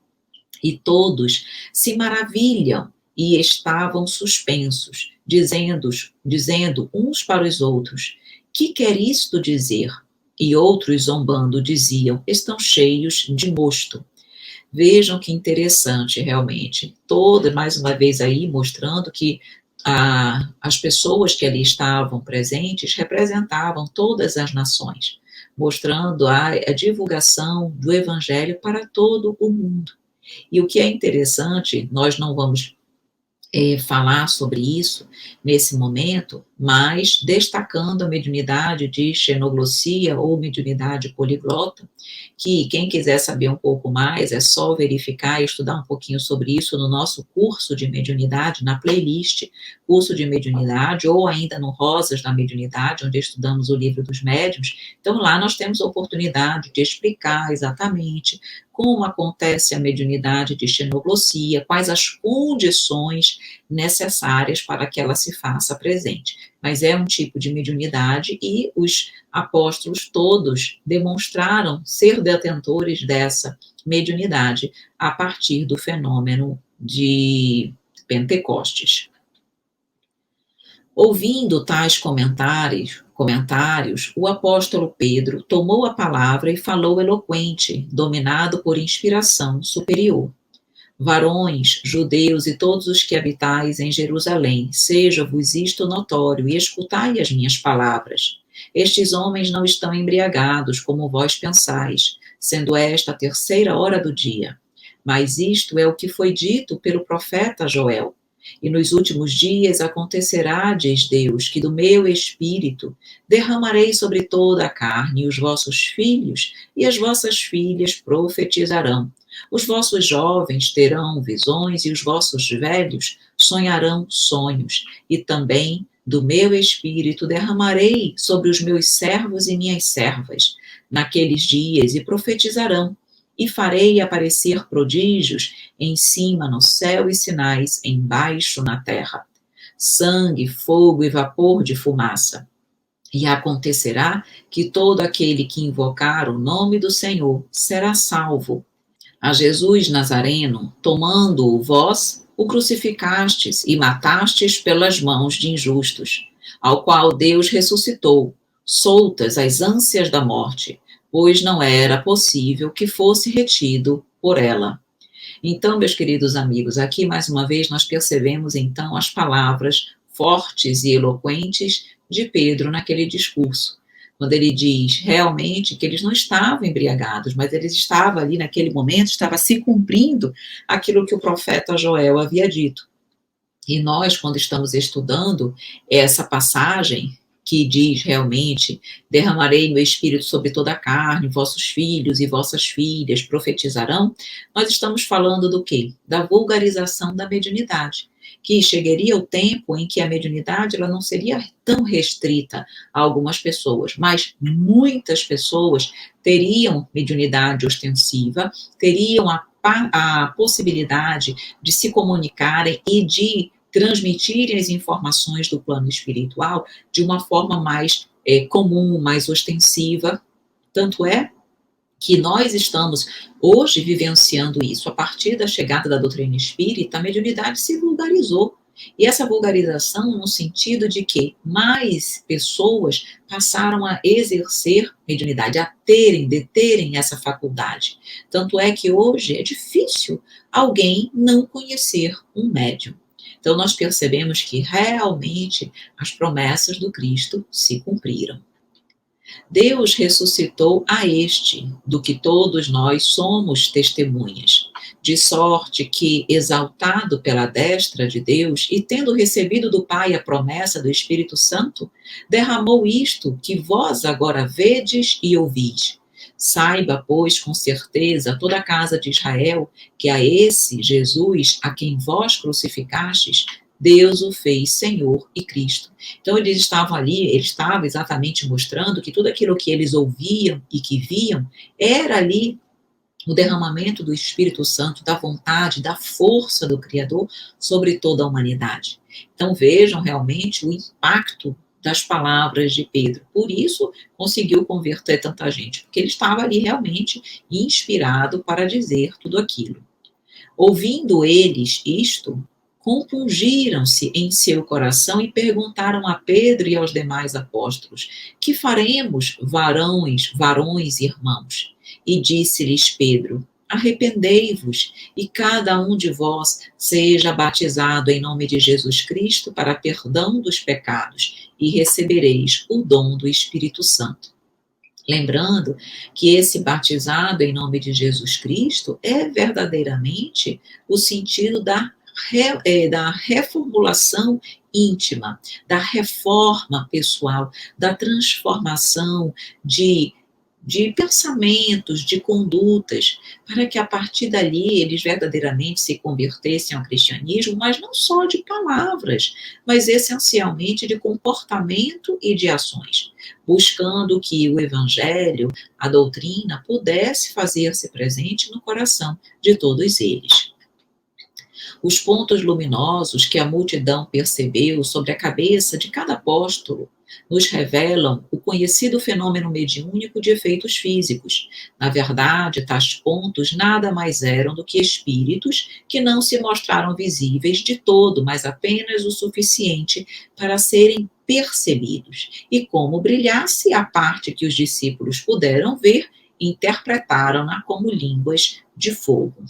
E todos se maravilham e estavam suspensos, dizendo uns para os outros: que quer isto dizer? E outros, zombando, diziam: estão cheios de mosto. Vejam que interessante, realmente. Mais uma vez aí, mostrando que as pessoas que ali estavam presentes representavam todas as nações, mostrando a divulgação do evangelho para todo o mundo. E o que é interessante, nós não vamos falar sobre isso nesse momento, mas destacando a mediunidade de xenoglossia ou mediunidade poliglota, que quem quiser saber um pouco mais é só verificar e estudar um pouquinho sobre isso no nosso curso de mediunidade, na playlist curso de mediunidade, ou ainda no Rosas da Mediunidade, onde estudamos o livro dos médiuns. Então lá nós temos a oportunidade de explicar exatamente como acontece a mediunidade de xenoglossia, quais as condições necessárias para que ela se faça presente. Mas é um tipo de mediunidade e os apóstolos todos demonstraram ser detentores dessa mediunidade a partir do fenômeno de Pentecostes. Ouvindo tais comentários, o apóstolo Pedro tomou a palavra e falou eloquente, dominado por inspiração superior. Varões, judeus e todos os que habitais em Jerusalém, seja-vos isto notório e escutai as minhas palavras. Estes homens não estão embriagados, como vós pensais, sendo esta a 3ª hora do dia. Mas isto é o que foi dito pelo profeta Joel. E nos últimos dias acontecerá, diz Deus, que do meu espírito derramarei sobre toda a carne, e os vossos filhos e as vossas filhas profetizarão. Os vossos jovens terão visões e os vossos velhos sonharão sonhos. E também do meu espírito derramarei sobre os meus servos e minhas servas naqueles dias, e profetizarão. E farei aparecer prodígios em cima no céu e sinais embaixo na terra, sangue, fogo e vapor de fumaça. E acontecerá que todo aquele que invocar o nome do Senhor será salvo. A Jesus Nazareno, tomando-o vós, o crucificastes e matastes pelas mãos de injustos, ao qual Deus ressuscitou, soltas as ânsias da morte, pois não era possível que fosse retido por ela. Então, meus queridos amigos, aqui mais uma vez nós percebemos então as palavras fortes e eloquentes de Pedro naquele discurso, quando ele diz realmente que eles não estavam embriagados, mas eles estavam ali naquele momento, estava se cumprindo aquilo que o profeta Joel havia dito. E nós, quando estamos estudando essa passagem, que diz realmente, derramarei meu espírito sobre toda a carne, vossos filhos e vossas filhas profetizarão, nós estamos falando do quê? Da vulgarização da mediunidade, que chegaria o tempo em que a mediunidade ela não seria tão restrita a algumas pessoas, mas muitas pessoas teriam mediunidade ostensiva, teriam a possibilidade de se comunicarem e de transmitirem as informações do plano espiritual de uma forma mais comum, mais ostensiva. Tanto é que nós estamos hoje vivenciando isso. A partir da chegada da doutrina espírita, a mediunidade se vulgarizou. E essa vulgarização no sentido de que mais pessoas passaram a exercer mediunidade, a deterem essa faculdade. Tanto é que hoje é difícil alguém não conhecer um médium. Então, nós percebemos que realmente as promessas do Cristo se cumpriram. Deus ressuscitou a este, do que todos nós somos testemunhas, de sorte que, exaltado pela destra de Deus e tendo recebido do Pai a promessa do Espírito Santo, derramou isto que vós agora vedes e ouvis. Saiba, pois, com certeza, toda a casa de Israel, que a esse Jesus, a quem vós crucificastes, Deus o fez Senhor e Cristo. Então, eles estavam ali, ele estava exatamente mostrando que tudo aquilo que eles ouviam e que viam era ali o derramamento do Espírito Santo, da vontade, da força do Criador sobre toda a humanidade. Então vejam realmente o impacto das palavras de Pedro. Por isso conseguiu converter tanta gente, porque ele estava ali realmente inspirado para dizer tudo aquilo. Ouvindo eles isto, compungiram-se em seu coração e perguntaram a Pedro e aos demais apóstolos: que faremos, varões irmãos? E disse-lhes Pedro: arrependei-vos, e cada um de vós seja batizado em nome de Jesus Cristo para perdão dos pecados, e recebereis o dom do Espírito Santo. Lembrando que esse batizado em nome de Jesus Cristo é verdadeiramente o sentido da reformulação íntima, da reforma pessoal, da transformação de pensamentos, de condutas, para que a partir dali eles verdadeiramente se convertessem ao cristianismo, mas não só de palavras, mas essencialmente de comportamento e de ações, buscando que o evangelho, a doutrina, pudesse fazer-se presente no coração de todos eles. Os pontos luminosos que a multidão percebeu sobre a cabeça de cada apóstolo nos revelam o conhecido fenômeno mediúnico de efeitos físicos. Na verdade, tais pontos nada mais eram do que espíritos que não se mostraram visíveis de todo, mas apenas o suficiente para serem percebidos. E como brilhasse a parte que os discípulos puderam ver, interpretaram-na como línguas de fogo.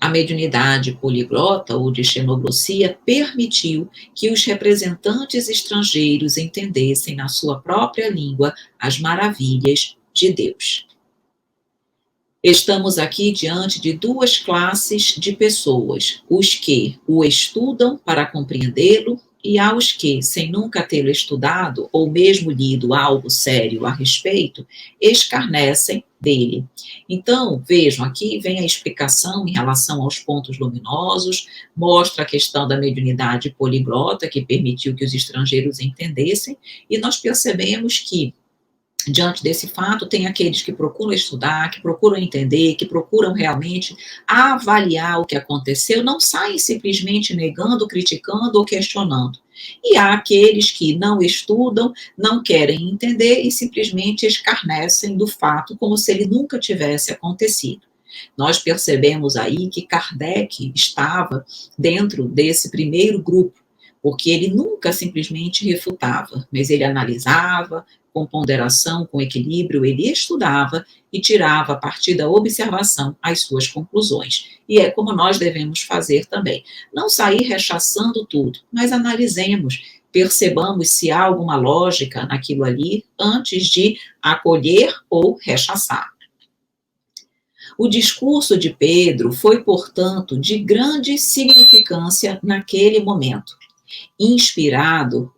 A mediunidade poliglota ou de xenoglossia permitiu que os representantes estrangeiros entendessem na sua própria língua as maravilhas de Deus. Estamos aqui diante de duas classes de pessoas: os que o estudam para compreendê-lo e aos que, sem nunca tê-lo estudado ou mesmo lido algo sério a respeito, escarnecem dele. Então, vejam, aqui vem a explicação em relação aos pontos luminosos, mostra a questão da mediunidade poliglota, que permitiu que os estrangeiros entendessem, e nós percebemos que, diante desse fato, tem aqueles que procuram estudar, que procuram entender, que procuram realmente avaliar o que aconteceu, não saem simplesmente negando, criticando ou questionando. E há aqueles que não estudam, não querem entender e simplesmente escarnecem do fato como se ele nunca tivesse acontecido. Nós percebemos aí que Kardec estava dentro desse primeiro grupo, porque ele nunca simplesmente refutava, mas ele analisava, com ponderação, com equilíbrio, ele estudava e tirava, a partir da observação, as suas conclusões. E é como nós devemos fazer também. Não sair rechaçando tudo, mas analisemos, percebamos se há alguma lógica naquilo ali, antes de acolher ou rechaçar. O discurso de Pedro foi, portanto, de grande significância naquele momento. Inspirado,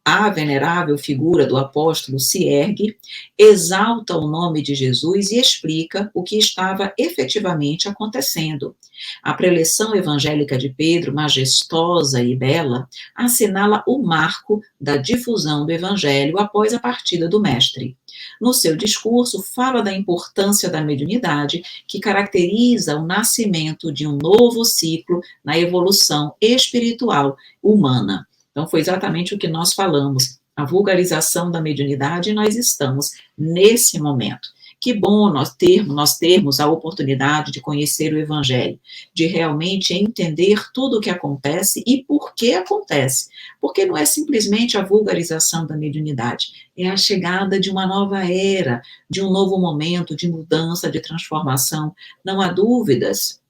a venerável figura do apóstolo se ergue, exalta o nome de Jesus e explica o que estava efetivamente acontecendo. A preleção evangélica de Pedro, majestosa e bela, assinala o marco da difusão do evangelho após a partida do mestre. No seu discurso, fala da importância da mediunidade, que caracteriza o nascimento de um novo ciclo na evolução espiritual humana. Então, foi exatamente o que nós falamos, a vulgarização da mediunidade, e nós estamos nesse momento. Que bom nós termos a oportunidade de conhecer o Evangelho, de realmente entender tudo o que acontece e por que acontece. Porque não é simplesmente a vulgarização da mediunidade, é a chegada de uma nova era, de um novo momento de mudança, de transformação. Não há dúvidas.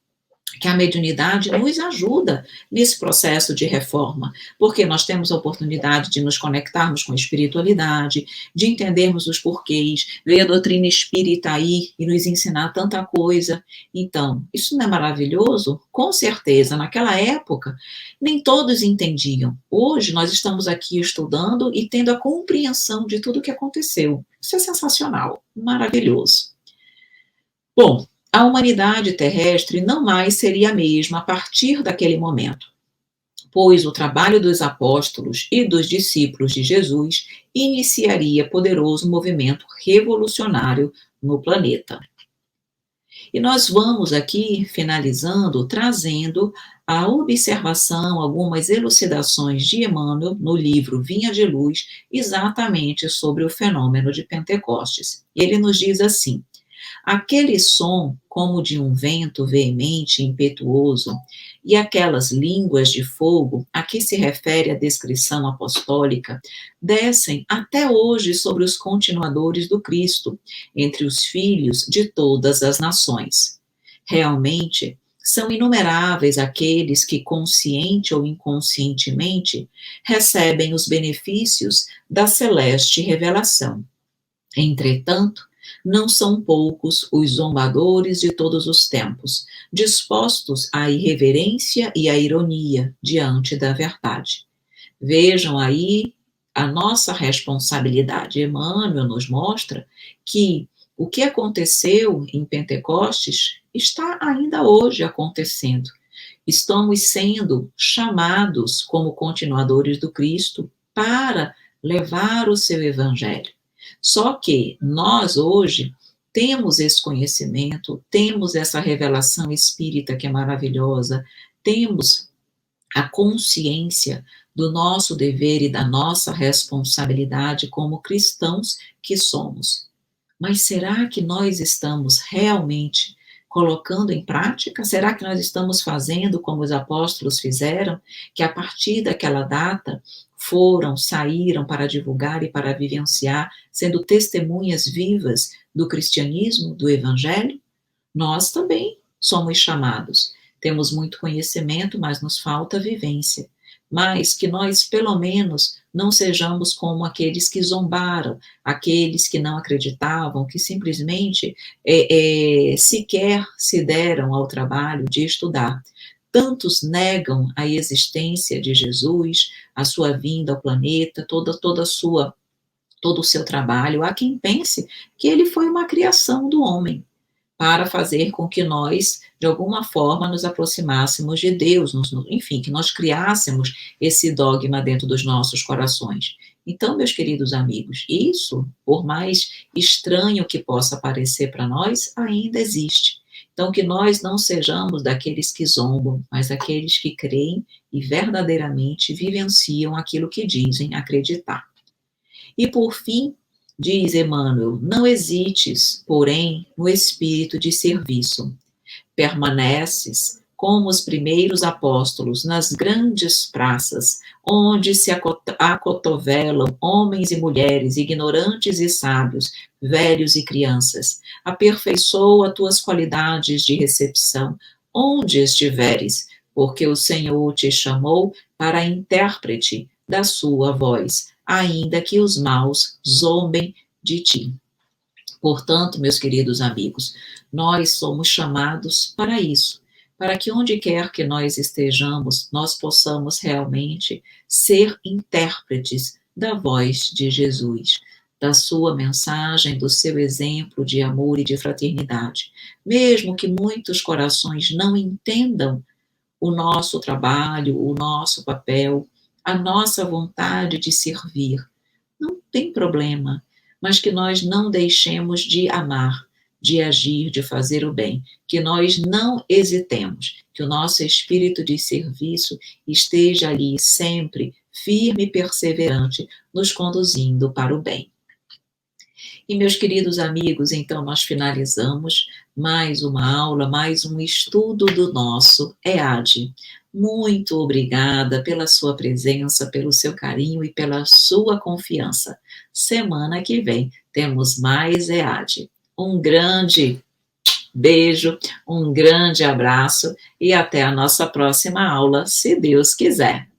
que a mediunidade nos ajuda nesse processo de reforma, porque nós temos a oportunidade de nos conectarmos com a espiritualidade, de entendermos os porquês, ver a doutrina espírita aí e nos ensinar tanta coisa. Então, isso não é maravilhoso? Com certeza, naquela época, nem todos entendiam. Hoje, nós estamos aqui estudando e tendo a compreensão de tudo o que aconteceu. Isso é sensacional, maravilhoso. Bom, a humanidade terrestre não mais seria a mesma a partir daquele momento, pois o trabalho dos apóstolos e dos discípulos de Jesus iniciaria poderoso movimento revolucionário no planeta. E nós vamos aqui, finalizando, trazendo a observação, algumas elucidações de Emmanuel no livro Vinha de Luz, exatamente sobre o fenômeno de Pentecostes. Ele nos diz assim: aquele som como de um vento veemente e impetuoso, e aquelas línguas de fogo a que se refere a descrição apostólica, descem até hoje sobre os continuadores do Cristo, entre os filhos de todas as nações. Realmente, são inumeráveis aqueles que, consciente ou inconscientemente, recebem os benefícios da celeste revelação. Entretanto, não são poucos os zombadores de todos os tempos, dispostos à irreverência e à ironia diante da verdade. Vejam aí a nossa responsabilidade. Emmanuel nos mostra que o que aconteceu em Pentecostes está ainda hoje acontecendo. Estamos sendo chamados como continuadores do Cristo para levar o seu evangelho. Só que nós hoje temos esse conhecimento, temos essa revelação espírita que é maravilhosa, temos a consciência do nosso dever e da nossa responsabilidade como cristãos que somos. Mas será que nós estamos realmente colocando em prática? Será que nós estamos fazendo como os apóstolos fizeram, que a partir daquela data saíram para divulgar e para vivenciar, sendo testemunhas vivas do cristianismo, do evangelho? Nós também somos chamados. Temos muito conhecimento, mas nos falta vivência. Mas que nós, pelo menos, não sejamos como aqueles que zombaram, aqueles que não acreditavam, que simplesmente sequer se deram ao trabalho de estudar. Tantos negam a existência de Jesus, a sua vinda ao planeta, todo o seu trabalho. Há quem pense que ele foi uma criação do homem, para fazer com que nós, de alguma forma, nos aproximássemos de Deus, enfim, que nós criássemos esse dogma dentro dos nossos corações. Então, meus queridos amigos, isso, por mais estranho que possa parecer para nós, ainda existe. Então, que nós não sejamos daqueles que zombam, mas aqueles que creem e verdadeiramente vivenciam aquilo que dizem acreditar. E, por fim, diz Emmanuel, não hesites, porém, no espírito de serviço. Permaneces como os primeiros apóstolos nas grandes praças, onde se acotovelam homens e mulheres, ignorantes e sábios, velhos e crianças. Aperfeiçoa tuas qualidades de recepção, onde estiveres, porque o Senhor te chamou para intérprete da sua voz, ainda que os maus zombem de ti. Portanto, meus queridos amigos, nós somos chamados para isso, para que onde quer que nós estejamos, nós possamos realmente ser intérpretes da voz de Jesus, da sua mensagem, do seu exemplo de amor e de fraternidade. Mesmo que muitos corações não entendam o nosso trabalho, o nosso papel, a nossa vontade de servir, não tem problema, mas que nós não deixemos de amar, de agir, de fazer o bem, que nós não hesitemos, que o nosso espírito de serviço esteja ali sempre firme e perseverante, nos conduzindo para o bem. E, meus queridos amigos, então nós finalizamos mais uma aula, mais um estudo do nosso EAD. Muito obrigada pela sua presença, pelo seu carinho e pela sua confiança. Semana que vem temos mais EAD. Um grande Beijo, um grande abraço e até a nossa próxima aula, se Deus quiser.